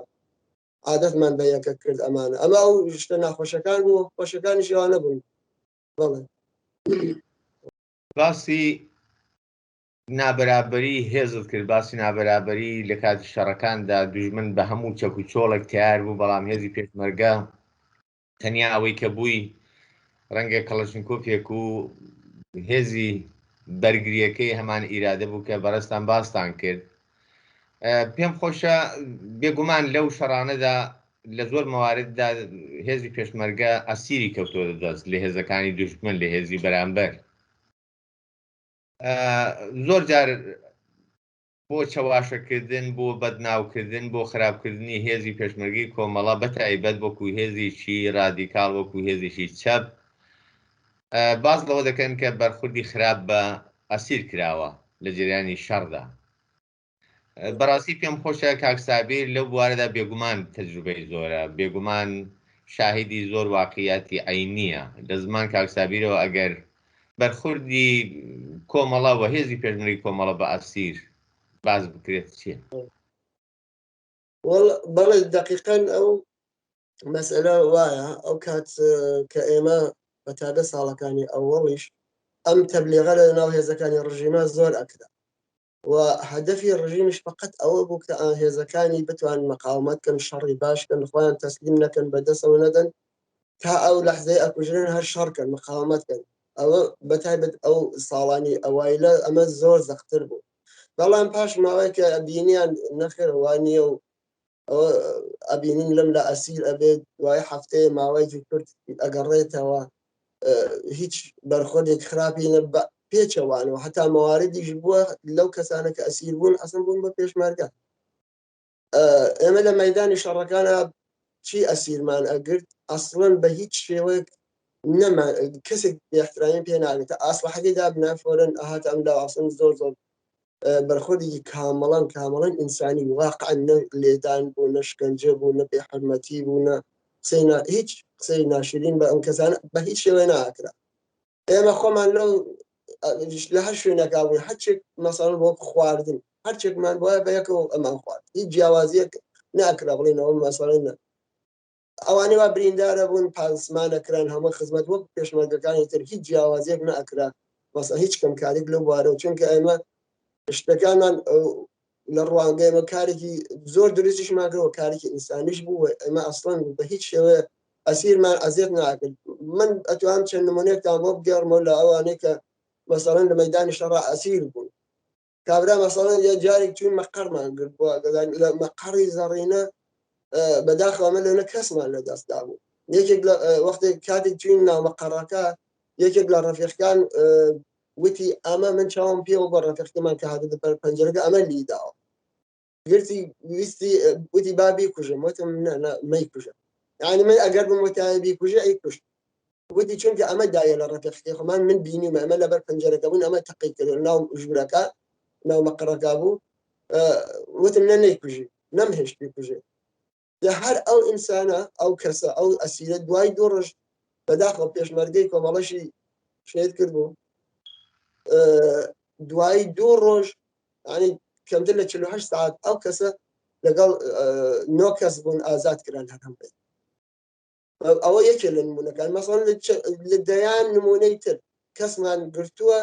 عادەتمان بە یەکە کرد ئەمانە ئەمە ئەو شتە ناخۆشەکان بوو خۆشەکانیش ئەوانە بوون بەڵێ باسی نابەرابەری هێزت کرد باسی نابەرابەری لە کاتی شەڕەکاندا دوژمن بە هەموو چەک و چۆڵێک تیار بوو بەڵام هێزی پێشمەرگە تەنیا ئەوەی کە بووی ڕەنگە کەڵەشنکۆفێک و هێزی بەرگریەکەی هەمان ئیرادە بوو کە بەڕێستان باستان کرد پێم خۆشە بێگومان لەو شەڕانەدا لە زۆر مەوارددا هێزی پێشمەرگە ئەسیری کەوتۆ دەست لە هێزەکانی دوژمن لە هێزی بەرامبەر زۆر جار بۆ چەواشەکردن بۆ بەدناوکردن بۆ خراپکردنی هێزی پێشمەرگی کۆمەڵە بەتایبەت وەکو هێزیشی رادیکاڵ وەکو هێزیشی چەپ باز لەوە دەکەن کە بەرخوردی خراپ بە ئەسیر کراوە لە جریانی شەڕدا بەڕاستی پێم خۆشە کاکسابیر لەو بوارەدا بێگومان تەجروبەی زۆرە بێگومان شاهدی زۆر واقعیاتی عینیە لە زمان کاکسابیرەوە ئەگەر بەرخوردی کۆمەڵە و هێزی پێشمەرگی کۆمەڵە بە ئەسیر باز بکرێت چییە؟ بەڵێ دقیقەن ئەو مەسئلە وایە ئەو کات کە ئێمە بە تابە ساڵەکانی ئەوەڵیش ئەم تەبلیغە لە ناو هێزەکانی ڕژیمە زۆر ئەکرا و هەدەفی ڕژیمش فقط ئەوە بوو کە هێزەکانی بتوان مەقاومەت کەن شەڕی باشکەن خۆیان تەسلیم نەکەن بەدەستەوە نەدەن تا ئەو لەحزەی ئەکوژرن هەر شەڕکەن مەقاومەتکەن ئەوە بەتایبەت ئەو ساڵانی ئەوایلە ئەمە زۆر زەختر بوو بەڵام پاش ماوەی کە ئەبینیان نەخێوانیە و ئەبینین لەم لە ئەسیر ئەبێت دوای هەفتەیە ماوەیەکی کورت ئەگەڕێتەوە هیچ بەرخۆدێک خراپی پێچەوانەوە هەتا مەواردیش بووە لەو کەسانە کە ئەسیر بوون ئەسم بوون بە پێشمەرگە ئێمە لە مەیدانی شەڕەکانە چی ئەسیرمان ئەگرت ئەسڵەن بە هیچ شێوەیەک کەسێک بێحترامی پێ ناگرێت ئاسلحەکەی دابنا فۆرن ئاهات ئەم لاواسن زۆر زۆر بەرخۆدێکی کامەڵەن ئینسانی واقعا نە لێدان بوو نە شکنجە بوو نە بێحرمەتی بوو نە هیچ قسەی ناشرین بە ئەم کەسانە بە هیچ شێوەیە ناکرا ئێمە خۆمان لەو لە هەر شوێنەکە بووین هەرچێک مەسەڵەن بۆ خواردن هەرچێکمان وایە بە یەکەوە ئەمان خوارد هیچ جیاوازیەک ناکرا بڵێنەوە مەسەڵەن ئەوانەی وا بریندارە بوون پاسمانەکران هەموو خزمەت وەک پێشمەرگەکانی تر هیچ جیاوازیەک نەئەکرا مەسەڵەن هیچ کەمکاریک لەو بوارەوە چونکە ئێمە شتەکانمان لە ڕوانگە ئێمە کارێکی زۆر دروستیشمان کردەوە کارێکی ئینسانیش بوو ئێمە ئەسڵەن بە هیچ شێوەیە ئەسیرمان ئەزیێت ناکرد من ئەتوانم چەند نمونەیەکتان بۆ بگەڕمەوە لە ئەوانەی کە مەسەڵەن لە مەیدانی شەڕا ئەسیر بوون کابرا مەسەڵەن یە جارێک چوین مەقەڕمان کرد بووە لە مەقەڕی زەڕینە بەداخەوە ئەمە لەونە کەسمان لەدەستدا بوو یەکێک وەختێک کاتێک چوین ناو مەقەڕەکە یەکێک لە ڕەفیقەکان وتی ئەمە من چاوم پێوە بە ڕەفیقەکەمان کە هاتە بەر پەنجەرەکە ئەمە لیداوە گرتی ویستی وتی با بیکوژم وتم مەیکوژە یعنی من ئەگەر بم وتایە بیکوژە ئەیکوژ وتی چونکە ئەمە دایە لە ڕەفیقەکەی خۆمان من بینیمە ئەمە لەبەر پەنجەرەکە بوون ئەمە تەقی کرد ناو ژوورەکە ناو مەقەڕەکە بوو وتم نەیکوژی نەمهێشت بیکوژێ هەر ئەو ئینسانە ئەو کەسە ئەو ئەسیرە دوای دوو ڕۆژ بەداخەوە پێشمەرگەی کۆمەڵەشی شێت کرد بوو دوای دوو ڕۆژ ینی کەمتر لە 48 ساعت ئەو کەسە لەگەڵ 9 کەس بوون ئازاد کران هەم بێت ئەوە یەکێ لە نمونونەکان مەسەڵەن لە دەیان نمونەی تر کەسمان گرتووە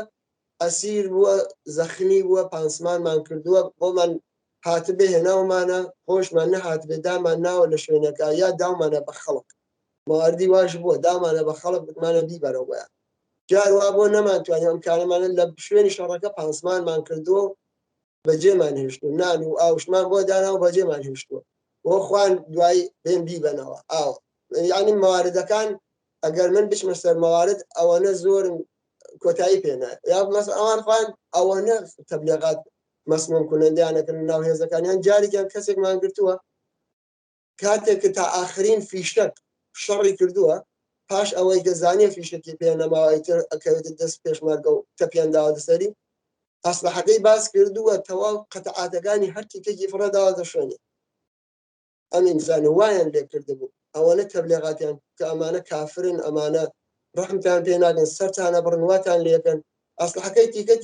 ئەسیر بووە زەخمی بووە پانسمانمان کردووە بۆمان هاتبێ هێناومانە خۆشمان نەهاتبێ دامان ناوە لە شوێنەکە یا داومانە بە خەڵک ماواردی واش بووە دامانە بە خەڵک بتمانە بیبەرەوەیە جاروا بۆ نەمانتوانێت ئەم کارەمانە لە شوێنی شەڕەکە پانسمانمان کردووە بەجێمان هێشتو نان و ئاوشمان بۆ داناوە بەجێمان هێشتووە بۆ خوان دوای بێن بیبەنەوە ئاو یعنی مەواردەکان ئەگەر من بچمە سەر مەوارد ئەوەنە زۆرم کۆتایی پێنە یا مەس ئەوان خوان ئەوەنە تەبلیغات مەسموم کوونەندەیانەکەن ناو هێزەکانیان جارێکیان کەسێکمان گرتووە کاتێک کە تا ئاخرین فیشتەک شەڕی کردووە پاش ئەوەی دەزانێ فیشتێکی پێ نەماوەیتر ئەکەوێتە دەست پێشمەرگە و تەپیانداوە دەسەری ئەسلحەکەی باس کردووە تەواو قەتەعاتەکانی هەر تیکێکی فڕەداوە دەشوێنێ ئەم ئینسانە وایان لێ کردبوو ئەوەنە تەبلیغاتیان کە ئەمانە کافرن ئەمانە ڕحمتان پێ ناکەن سەرتانە بڕنواتان لێکەن ئەسلحەکەی تیکە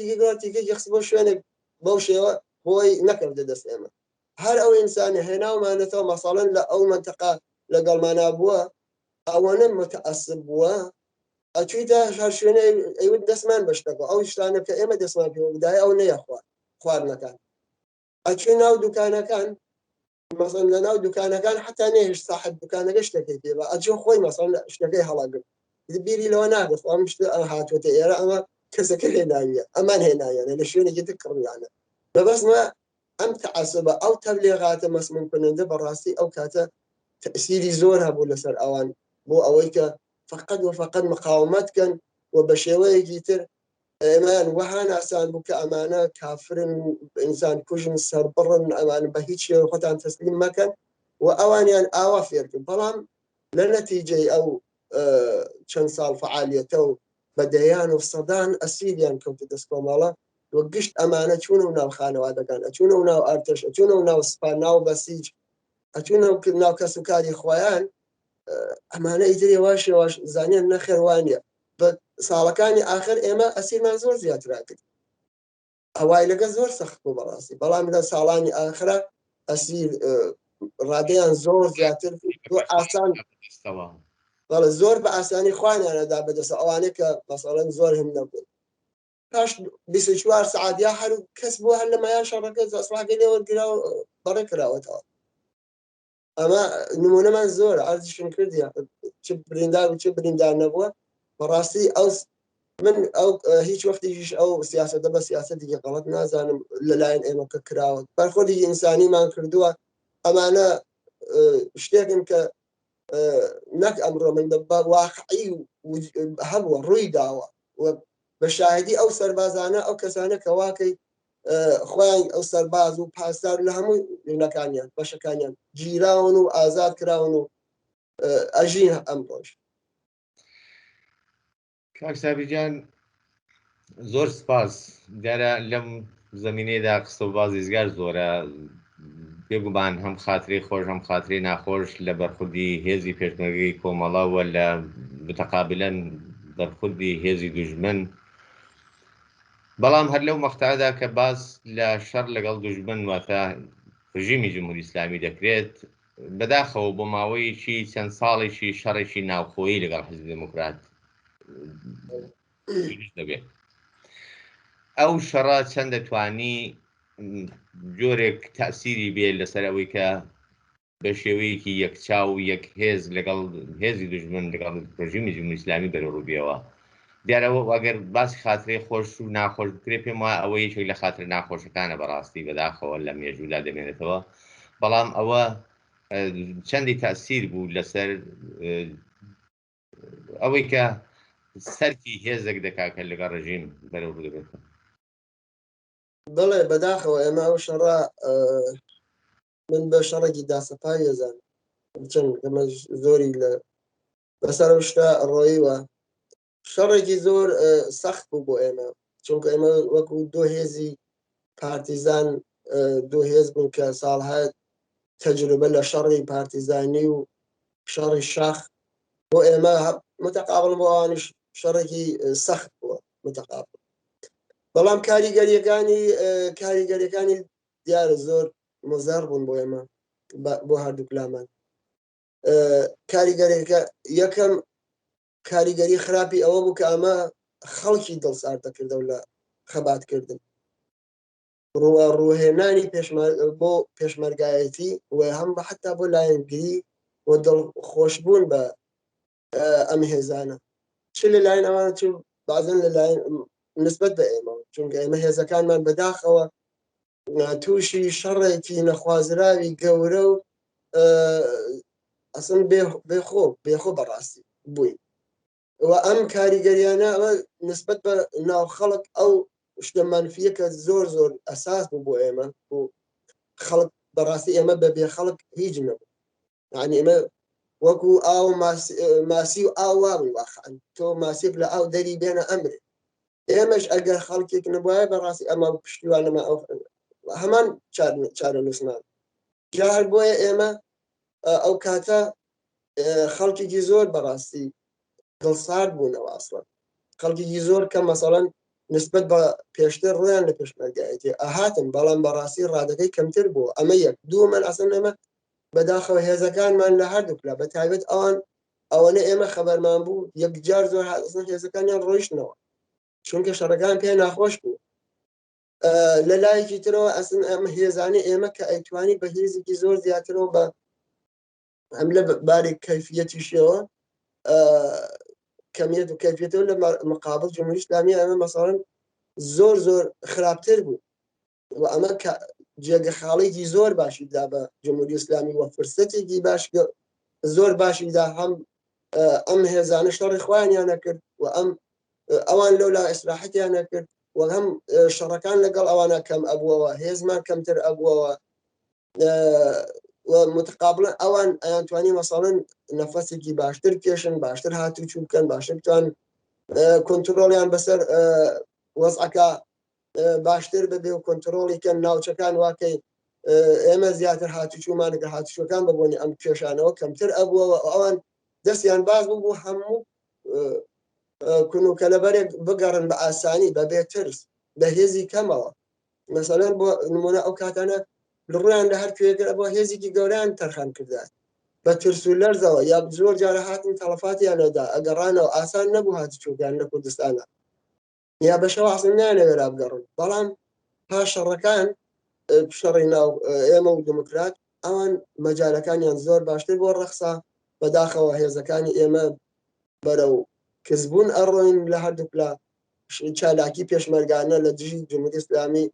تیکەی خست بۆ شوێنێک بەو شێوە بۆی نەکەوتە دەست ئێمە هەر ئەو ئینسانی هێناومانێتەوە مەسەڵەن لە ئەو منتەقا لەگەڵمانە بووە ئەوەنە متعەسب بووە ئەچوویتە هەر شوێنێ ئەیوت دەستمان بەشتەکە ئەو شتانە کە ئێمە دەستمان پێ بدایە ئەو نەیە خواردنەکان ئەچوی ناو دوکانەکان مەسەڵەن لە ناو دوکانەکان حتا نێهێش ساحب دوکانەکە شتێکی پێ بە ئەچۆ خۆی مەسەڵەن شتەکەی هەڵاگرت بیری لەوە ناگەت ئەم شتە هاتوۆتە ئێرە ئەمە کەسەکە هێناویە ئەمان هێنایانە لە شوێنێکی تر کڕیانە بەبەستمە ئەم تەعەسبە ئەو تەبلیغاتە مەسموم کننده بەڕاستی ئەو کاتە تەئسیری زۆر هەبوو لەسەر ئەوان بۆ ئەوەی کە فقط وفقط مقاومەتکەن و بە شێوەیەکی تر ئێمان وەها ناسان بوو کە ئەمانە کافرن ئینسان کوژن سەربڕن ئەمان بە هیچ شێوە خۆتان تەسلیم مەکەن و ئەوانیان ئاوا فێرکرد بەڵام لە نەتیجەی ئەو چەند ساڵ فعالیەتە و بەدەیان و سەدان ئەسیریان کەوتە دەست کۆمەڵە وە گشت ئەمانە چوونە و ناو خانەوادەکان ئەچوونە و ناو ئارتش ئەچوونە و ناو سپا ناو بەسیج ئەچوونە ناو کەسوکاری خۆیان ئەمانە ئیتر واش زانیان نەخێوانە بە ساڵەکانی آخر ئێمە ئەسیرمان زۆر زیاترا کرد ئەوای لەگە زۆر سەخت بوو بەڕاستی بەڵام لە ساڵانی ئاخرە ئەسیر ڕادەیان زۆر زیاتر زۆر ئاسان بەڵێ زۆر بە ئاسانی خوانیانەدا بەدەسە ئەوانەیە کە مەسەڵەن زۆر هەم نەبوون پاش 24 سعات یا هەر کەس بووە هەر لەمایان شەڕەکە ئەسڵحەکەی لێ وەرگراوە بەڕێ کراوەتەوە ئەمە نمونەمان زۆر ئازیشم کردی چ بریندار و چ بریندار نەبووە بەڕاستی من ئەو هیچ وەختیش ئەو سیاسەتە بە سیاسەتێکی غەڵەت نازانم لەلایەن ئێمە کە کراوە بەرخۆدی ئینسانیمان کردووە ئەمانە شتێکن کە نەک ئەمڕۆ من بە واقعی هەبووە ڕووی داوە بە شاهدی ئەو سەربازانە ئەو کەسانە کە واکەی خۆیان ئەو سەرباز و پاسدار لە هەموو لونەکانیان بەشەکانیان گیراون و ئازاد کراون و ئەژین ئەم ڕۆژ کاک سابیجان زۆر سپاس دیارە لەم زەمینەیەدا قسە و بازیزگار زۆرە بێگومان هەم خاتری خۆش هەم خاتری ناخۆش لە بەرخوردی هێزی پێشمەرگەی کۆمەڵاوە لە متەقابلەن بەرخوردی هێزی دوژمن بەڵام هەر لەو مەقتەعەدا کە باس لە شەڕ لەگەڵ دوژمن واتە ڕژیمی جمهوری ئیسلامی دەکرێت بەداخەوە بۆ ماوەیەکی چەند ساڵێکی شەڕێکی ناوخۆیی لەگەڵ حیزب دموکرات دەبێت ئەو شەڕە چەند دەتوانی جۆرێک تەئسیری بێت لەسەر ئەوەی کە بە شێوەیەکی یەکچاو یەک هێز لەگەڵ هێزی دوژمن لەگەڵ ڕژیمی جمهوری ئیسلامی بەرەوڕووبیەوە دیارەوە ئەگەر باسی خاترەی خۆش و ناخۆش بکرێت پێم وایە ئەوە یەکێک لە خاتر ناخۆشەکانە بەڕاستی بەداخەوە لە مێژوودا دەمێنێتەوە بەڵام ئەوە چەندی تەئسیر بوو لەسەر ئەوەی کە سەرکی هێزێک دەکات کە لەگەڵ ڕژیم بەرەوڕوو دەبێتەوە بڵێ بەداخەوە ئێمە ئەو شەڕە من بە شەڕێکی داسەپای ێزان چەند ئەمە زۆری لەسەر شتە ڕۆییوە شەڕێکی زۆر سەخت بوو بۆ ئێمە چونکە ئێمە وەکو دوو هێزی پارتیزان دوو هێز بوون کە ساڵهای تەجروبە لە شەڕی پارتیزانی و شەڕی شاخ بۆ ئێمە متەقابل بۆ ئەوانیش شەڕێکی سەخت بووە متەقابل بەڵام کاریگەریەکانی دیارە زۆر مزار بوون بۆ ئێمە بۆ هەردوو کلامان کاریگەریەکە یەکەم کاریگەری خراپی ئەوە بوو کە ئەمە خەڵکی دڵسار دەکردە و لە خەباتکردن ڕوهێنانی بۆ پێشمەرگایەتی و هەم بە حتا بۆ لایەنگری و دڵخۆشبوون بە ئەم هێزانە چ لەلایەن ئەوانە چ بازن لەلایەن نسبەت بە ئێمە چونکە ئێمە هێزەکانمان بەداخەوە تووشی شەڕێکی نەخوازراوی گەورە و ئەسن بێخۆ بەڕاستی بووین و ئەم کاریگەریانە ئەمە نسبەت بە ناو خەڵک ئەو شتە مەنفیە کە زۆر زۆر ئەساس بوو بۆ ئێمە و خەڵک بەڕاستی ئێمە بە بێ خەڵک هیچ نەبوو يعني ئێمە وەکو ئاو ماسی و ئاو وابوو واقعەن تۆ ماسیێک لە ئاو دەری بێنە ئەمرێ ئێمەش ئەگەر خەڵکێک نبووایە بەڕاستی ئەمە پشتیوانەمە ئەو هەمان چارە نووسمان جا هەر بۆیە ئێمە ئەو کاتە خەڵکێکی زۆر بەڕاستی دڵسارد بوونەوە ئەسڵەن خەڵکێکی زۆر کە مەسەڵەن نسبەت بە پێشتر ڕویان لە پێشمەرگایەتی ئاهاتن بەڵام بەڕاستی ڕادەکەی کەمتر بوو ئەمە یەک دووەمەن ئەسڵ ئێمە بەداخەوە هێزەکانمان لە هەردووکلا بە تایبەت ئەوانە ئێمە خەبەرمان بوو یەکجار زۆر هێزەکانیان ڕۆیشتنەوە چونکە شەڕەکان پێ ناخۆش بوو لە لایەکی ترەوە ئەسن ئەمە هێزانەی ئێمە کە ئەیتوانی بە هێزێکی زۆر زیاترەوە بە ئەم لە بارێک کەیفیەتیشەوە کەمیت و کەیفیەتەوە لە مقابل جمهوری ئیسلامی ئەمە مەسەڵەن زۆر زۆر خراپتر بوو و ئەمە جێگەخاڵێکی زۆر باشیدا بە جمهوری ئیسلامی وە فرسەتێکی باش زۆر باشیدا هەم ئەم هێزانە شەڕی خۆیانیان نەکرد و ئەوان لەو لا ئیسلاحەتیان نەکرد و هەم شەڕەکان لەگەڵ ئەوانە کەم ئەبووەوە هێزمان کەمتر ئەبووەوە متقابلن ئەوان ئەیانتوانی مەسەڵەن نەفەسێکی باشتر کێشن باشتر هاتوچوو بکەن باشتر بتوان کۆنتترۆڵیان بەسەر وەزعەکە باشتر ببێ و کۆنتترۆڵیکەن ناوچەکان واکەی ئێمە زیاتر هاتوچوومانەکە هاتوچەکان ببوونی ئەم کێشانەوە کەمتر ئەبووەوە ئەوان دەستیان باز بوو هەموو کونوکە لەبەرێک بگەڕن بە ئاسانی بەبێ ترس بە هێزی کەمەوە مەسەڵەن بۆ نمونە ئەو کاتانە ڕویان لە هەر کوێگەر بۆ هێزێکی گەوریان تەرخان کردات بە ترس و لەرزەوە یا زۆر جارە هاتن تەڵەفاتیان لەدا ئەگەڕانەوە ئاسان نەبوو هاتوچۆکیان لە کوردستانە یا بەشەوە ئاسن نانەوێرا بگەڕن بەڵام پاش شەڕەکان شەڕی ناو ئێمە و دموکرات ئەوان مەجالەکانیان زۆر باشتر بۆ ڕەخسا بەداخەوە هێزەکانی ئێمە بەرەو کەسبوون ئەڕۆین لە هەردووکلا چالاکی پێشمەرگانە لە دژی جمهوری ئیسلامی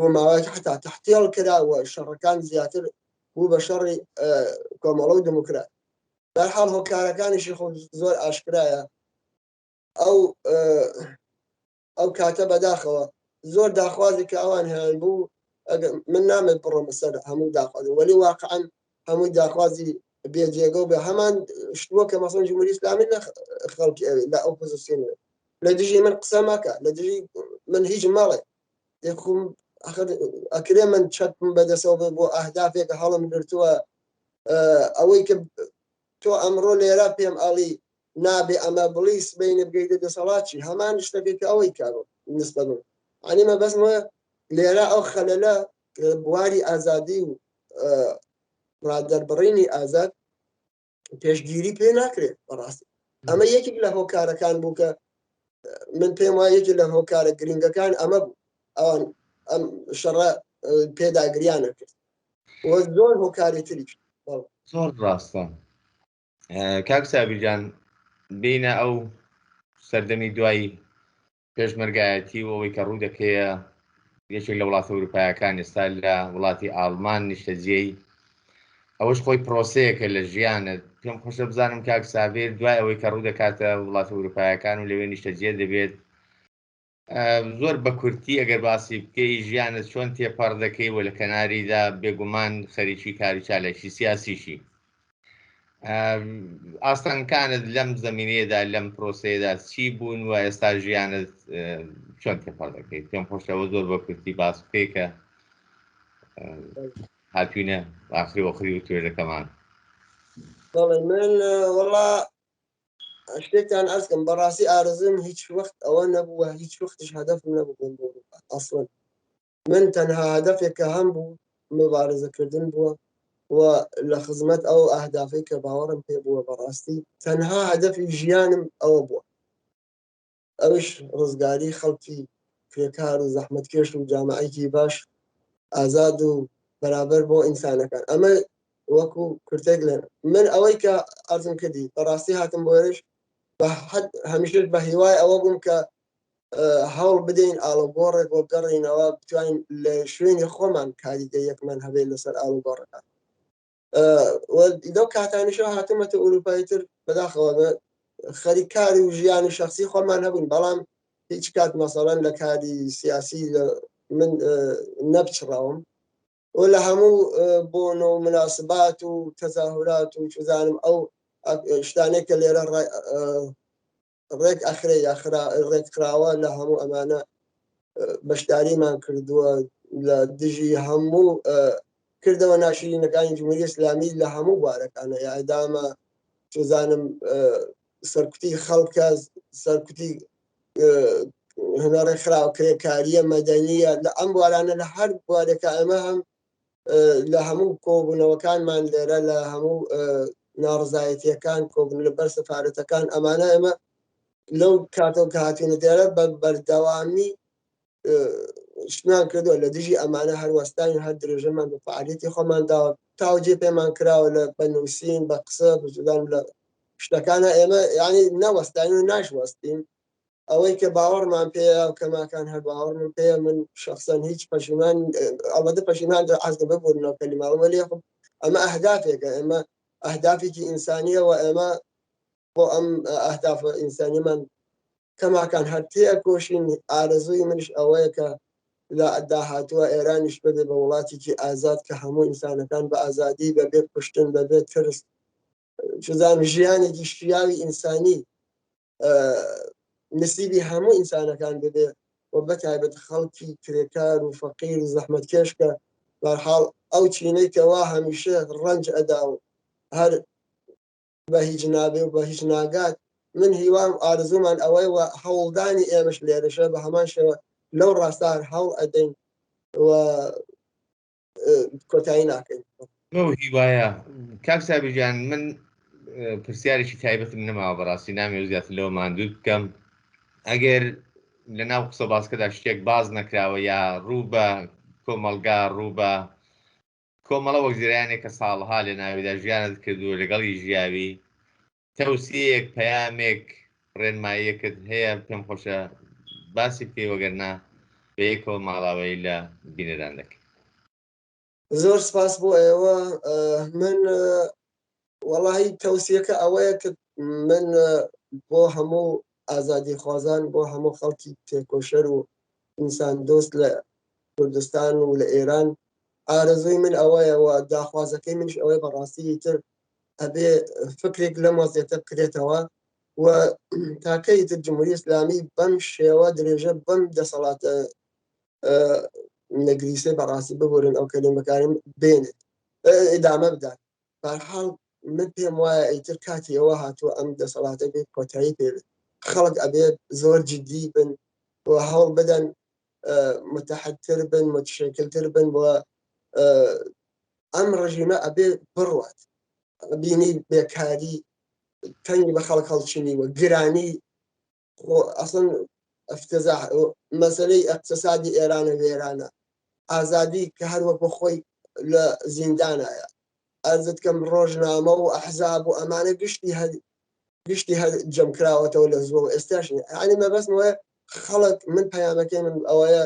بۆ ماوەیەک حتا تەحتیڵ کراوە شەڕەکان زیاتر بوو بە شەڕی کۆمەڵە و دموکرات بەرحاڵ هۆکارەکانیشی خۆ زۆر ئاشکرایە ئەو کاتە بەداخەوە زۆر داخوازی کە ئەوان هیان بوو من نامێت بڕۆمە سەر هەموو داخوازی وەلی واقعەن هەمووی داخوازی بێجێگە و بە هەمان شتووە کە مەسەڵەن جمهوری ئیسلامی لە خەڵکی ئەوێ لە ئۆپۆزیسیۆن لە دژی من قسە مەکە لە دژی من هیچ مەڵێ ئەکرێ من چەتم بەدەسەوە بۆ ئەهدافێکە هەڵم گرتووە ئەوەی کە تۆ ئەمڕۆ لێرە پێم ئەڵی نابێ ئەمە بڵی سبەینە بگەیتە دەسەڵاتی هەمان شتێکی ئەوەی کارۆ نسبە من ئەنیمە بەسمە لێرە ئەو خەلەلە بواری ئازادی و ڕادەربڕینی ئازاد پێشگیری پێ ناکرێت بەڕاستی ئەمە یەکێک لە هۆکارەکان بوو کە من پێم وایە یەکێک لە هۆکارە گرنگەکان ئەمە بوو ئەوان ئەم شەڕە پێداگریانە کرد وە زۆر هۆکاری تری زۆر ڕاستە کاک سابیرجان بینە ئەو سەردەمی دوایی پێشمەرگایەتی و ئەوەی کە ڕوو دەکەیە یەکێک لە وڵاتە ئەوروپایەکان ئێستا لە وڵاتی ئاڵمان نیشتەجێی ئەوەش خۆی پرۆسەیەکە لە ژیانت پێم خۆشە بزانم کاک سابیر دوای ئەوەی کە ڕوو دەکاتە وڵاتە ئەوروپایەکان و لەوێ نیشتەجێ دەبێت زۆر بە کورتی ئەگەر باسی بکەی ژیانت چۆن تێپەڕ دەکەی و لە کەناریدا بێگومان خەریکی کاری چالێکی سیاسیشی ئاستانکانت لەم زەمینەیەدا لەم پرۆسەیەدا چی بوون و ئێستا ژیانت چۆن تێپەڕ دەکەیت پێم خۆشەوە زۆر بە کورتی باس بکەی کە هاتوینە ئاخری وەخری و توێژەکەمان بەڵێ من وەڵا شتێکتان ئەرزکەم بەڕاستی ئارزم هیچ وەخت ئەوە نەبووە هیچ وەختیش هەدەفم نەبوو بۆ ئەسڵن من تەنها هەدەفێکە هەم بوو مبارزەکردن بووە و لە خزمەت ئەو ئاهدافەی کە باوەڕم پێ بووە بەڕاستی تەنها هەدەفی ژیانم ئەوە بووە ئەوش ڕزگاری خەڵکی کرێکار و زەحمەتکێش و جامعەیەکی باش ئازاد و بەرابەر بۆ ئینسانەکان ئەمە وەکو کورتێک لێن من ئەوەی کە ئەرزم کردی بەڕاستی هاتم بۆێش هەمیشت بە هیوای ئەوە بووم کە هەوڵ بدەین ئاڵوگۆڕێک بۆ بگەڕینەوە بتوانین لە شوێنی خۆمان کاریگە یەکمان هەبێت لەسەر ئاڵوگۆڕەکان دەو کاتانیشەوە هاتمەتە ئوروپایی تر بەداخەوە خەریکاری و ژیانی شخصی خۆمان هەبوون بەڵام هیچ کات مەسەڵەن لە کاری سیاسی من نەبچڕاوم ولا همو بونو مناسبات وتظاهرات وشزانم أو شتانيك اللي ڕێک ئەخرێ ڕێک کراوە لە هەموو ئەمانە بەشداریمان کردووە لە دژی هەموو کردەوە ناشرینەکانی جمهوریە ئیسلامی لە هەموو بوارەکانە یاعدامە چزانم سەرکوتی خەڵکە سەرکوتی هەنەڕێ خراوە کرێکاریە مەدەنیە لە ئەم بوارانە لە هەر بوارێکە ئەمە هەم لە هەموو کۆبوونەوەکانمان لێرە لە هەموو ناڕزایەتیەکان کۆبوون لەبەر سەفارەتەکان ئەمانە ئێمە لەو کاتەوە کە هاتوونە دێرە بە بەردەوامی شتمان کردووە لە دژی ئەمانە هەروەستانی هەر درێژەمان بە فعالیەتی خۆمان داوە تاوجێ پێمان کراوە لە بەنووسین بە قسە بجدان لە شتەکانە ئێمە یعنی نەوەستین و ناشوەستین ئەوەی کە باوەڕمان پێەیە و کەماکان هەر باوەڕمان پێەیە من شخصەن هیچ پەشیمان ئەڵبەتە پەشیمان ئەزگە ببوورنەوە کەلیماوە لێ ئەمە ئەهدافێکە ئێمە ئەهدافێکی ئینسانیەوە ئێمە بۆ ئەم ئەهدافە ئینسانیمان کەماکان هەر تێکۆشین ئارەزووی منش ئەوەیە کە لە داهاتووە ئێرانیش ببێ بە وڵاتێکی ئازاد کە هەموو ئینسانەکان بە ئازادی بەبێ کوشتن بەبێ ترس چزان ژیانێکی شیاوی ئینسانی نسیبی هەموو ئینسانەکان ببێ و بەتایبەت خەڵکی کرێکار و فەقیر و زەحمەتکێش کە بەرحاڵ ئەو چینەی کەوا هەمیشە ڕەنج ئەدا و هەر بە هیچ نابێ و بە هیچ ناگات من هیوام ئارزومان ئەوەی و هەوڵدانی ئێمەش لێرەشە بە هەمان شێوە لەو ڕاستار هەڵ ئەدەین و کۆتایی ناکەین هیوایە کاک سابیجان من پرسیارێکی تایبەتم نەماوە بەڕاستی نامێ زیاتر لەوە ماندوو بکەم ئەگەر لە ناو قسە باسکەدا شتێک باز نەکراوە یا ڕوو بە کۆمەلگا ڕوو بە کۆمەڵە وەک زیرانێک کە ساڵها لە ناویدا ژیانت کردووە لەگەڵی ژیاوی تەوسیەک پەیامێک ڕێنماییەکت هەیە پێم خۆشە باسی بکەی وەگەرنا بەیەکەوە ماڵاوەی لە بینەران دەکەی. زۆر سپاس بۆ ئێوە من وەڵاهی تەوسیەکە ئەوەیە کە من بۆ هەموو ئازادی خوازان بۆ هەموو خەڵکی تێکۆشەر و ئینسان دۆست لە کوردستان و لە ئێران ئارەزووی من ئەوەیەوە داخوازەکەی منش ئەوەی بەڕاستی تر ئەبێ فکرێک لەم وەزیەتە بکرێتەوە و تاکەی تر جمهوری ئیسلامی بەم شێوە درێژە بەم دەسەڵاتە نەگریسێ بەڕاستی ببورن ئەو کەلیمەکانم بێنێت ئیدامە بدات بەرحاڵ من پێم وایە ئیتر کاتی ئەوە هاتووە ئەم دەسەڵاتە بێت کۆتایی پێبێت خەڵک ئەبێت زۆر جددی بن و هەوڵ بدەن متحدتر بن متشکلتر بن و ئەم ڕژیمە ئەبێ بڕوات بینی بێکاری تەنگی بە خەڵک هەڵچینیوە گرانی ئەسڵن افتزاح مەسەلەی اقتصادی ئێرانە وێرانە ئازادی کە هەروەک بۆ خۆی لە زیندانایە ئەرزت کەم ڕۆژنامە و ئەحزاب و ئەمانە گشتی هەر جەمکراوەتەوە لە زۆر ئێستاش ئەنی مەبەستمەوە خەڵک من پەیامەکەی من ئەوەیە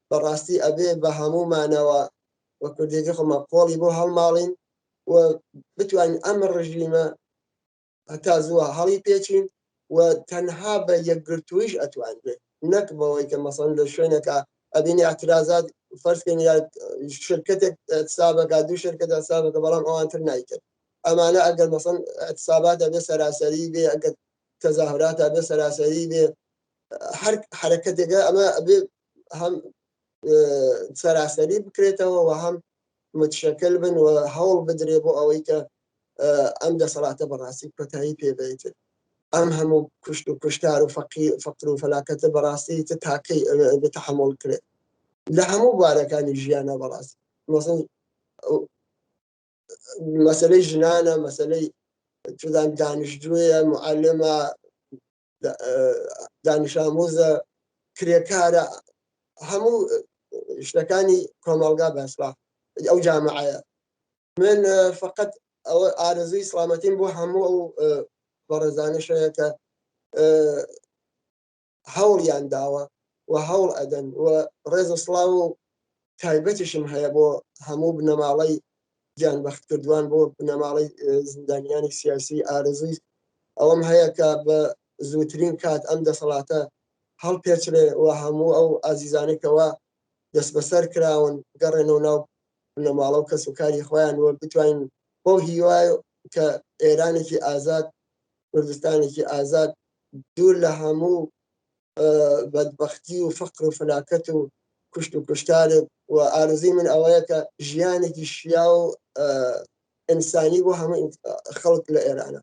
بەڕاستی ئەبێ بە هەموومانەوە وە کوردێکی خۆمە قۆڵی بۆ هەڵماڵین و بتوانین ئەم ڕژیمە هەتا زووە هەڵی پێچین و تەنها بە یەکگرتوویش ئەتوانرێت نەک بەوەی کە مەسەڵەن لە شوێنێکە ئەبینی اعتراضات فەرزکەین یا شرکتێک اعتصابەکە دوو شرکت اعتصابەکە بەڵام ئەوانتر نایکرد ئەمانە ئەگەر مەسەڵەن اعتصابات ئەبێ سەراسەری بێ ئەگەر تەظاهرات ئەبێ سەراسەری بێ هەر حرەکەتێکە ئەمە ئەبێ هەم سەراسەری بکرێتەوە و هەم متشکل بن و هەوڵ بدرێ بۆ ئەوەی کە ئەم دەسەڵاتە بەڕاستی کۆتایی پێبێتن ئەم هەموو کوشت و کوشتار و فەقر و فەلاکەتە بەڕاستی تاکەی بێت تەحمڵ کرێت لە هەموو بوارەکانی ژیانە بەڕاستی مەسەلەی ژنانە مەسەلەی چدان دانیشتجوویە معلمە دانیش ئامۆزە کرێکارە هەموو شتەکانی کۆمەڵگا بەسڵا ئەو جامعەیە من فقط ئەوە ئارزوی سڵامەتیم بۆ هەموو ئەو بەڕێزانشەیە کە هەوڵیان داوە و هەوڵ ئەدەن و ڕێز و سڵاو و تایبەتیشم هەیە بۆ هەموو بنەماڵەی گیانبەخت کردوان بۆ بنەماڵەی زیندانیانی سیاسی ئارزوی ئەوەم هەیە کە بە زووترین کات ئەم دەسەڵاتە هەڵپێچرێ و هەموو ئەو ئازیزانێکەوە دەست بەسەر کراون گەڕێنەوە ناو نەماڵە و کەس و کاری خۆیان وە بتوانین بۆ هیوای کە ئێرانێکی ئازاد کوردستانێکی ئازاد دوور لە هەموو بەدبەختی و فەقر و فەلاکەت و کوشت و کوشتارێک و ئارزوی من ئەوەیە کە ژیانێکی شیا و ئینسانی بۆ هەموو خەڵک لە ئێرانە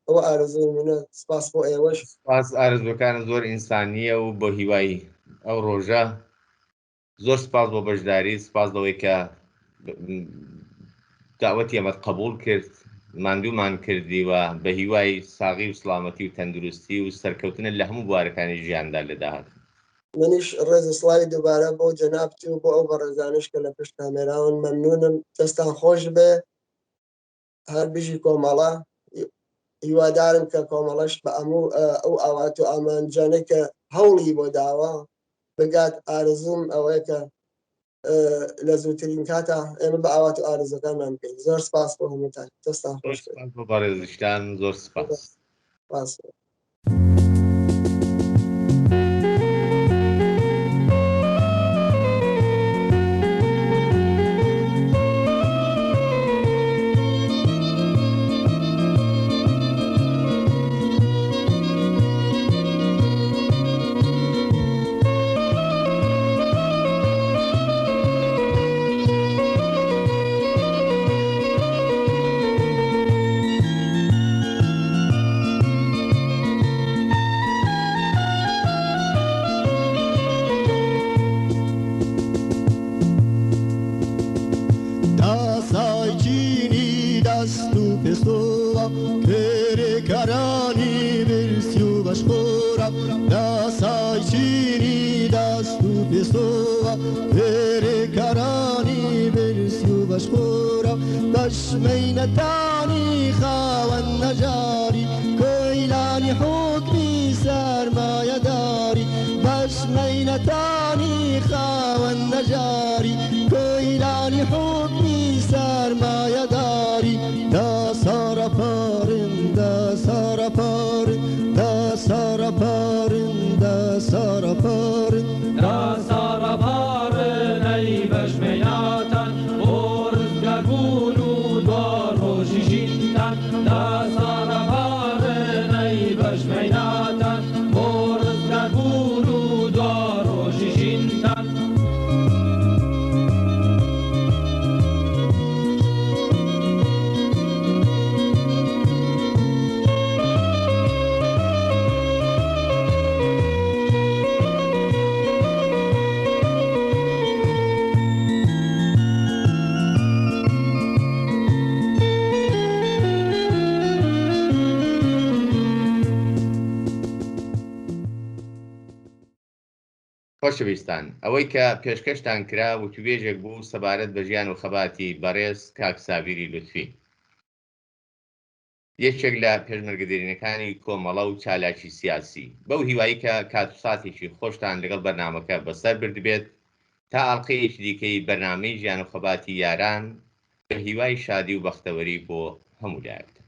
ئەوە ئارزوی منە. سپاس بۆ ئێوەش. سپاس، ئارزوەکان زۆر ئینسانیە و بۆ هیوای ئەو ڕۆژە زۆر سپاس بۆ بەشداری، سپاس لەوەی کە داوەتی ئەمەت قبول کرد، ماندوومان کردیوە بە هیوای ساغی و سڵامەتی و تەندروستی و سەرکەوتنە لە هەموو بوارەکانی ژیاندا لە داهات. منیش ڕێز سڵاوی دووبارە بۆ جەنابتی و بۆ ئەو بەڕێزانش کە لە پشت کامێراون مەمنونم. دەستان خۆش بێ، هەر بژی کۆمەڵە. هیوادارم کە کۆمەڵەش بە ئەموو ئەو ئاوات و ئامانجانەی کە هەوڵی بۆ داوە بگات. ئارزوم ئەوەیە کە لە زووترین کاتە ئێمە بە ئاوات و ئارزەکانمان بکەین. زۆر سپاس بۆ هەمووتان. دەستان خۆش بێ. بۆ بەڕێزشتان زۆر سپاس. بەشمەینەتانی خاوەن نەجاری کۆیلانی حوکمی سەرمایەداری بەشمەینەتانی خاوەن نەجاری کۆیلانی حوکمی سەرمایەداری دا سارەپارن دا سارەپارن دا سارەپارن دا سارەپارن دا سارەپارن ئەی بەشمەینەتان خۆشەویستان، ئەوەی کە پێشکەشتان کرا وتوبێژێک بوو سەبارەت بە ژیان و خەباتی بەڕێز کاک سابیری لوتفی، یەکێک لە پێشمەرگەدەرینەکانی کۆمەڵە و چالاکی سیاسی. بەو هیوایی کە کات و ساتێکی خۆشتان لەگەڵ بەرنامەکە بەسەر بردبێت تا ئەڵقەیەکی دیکەی بەرنامەی ژیان و خەباتی یاران بە هیوای شادی و بەختەوەری بۆ هەموو لایەکتان.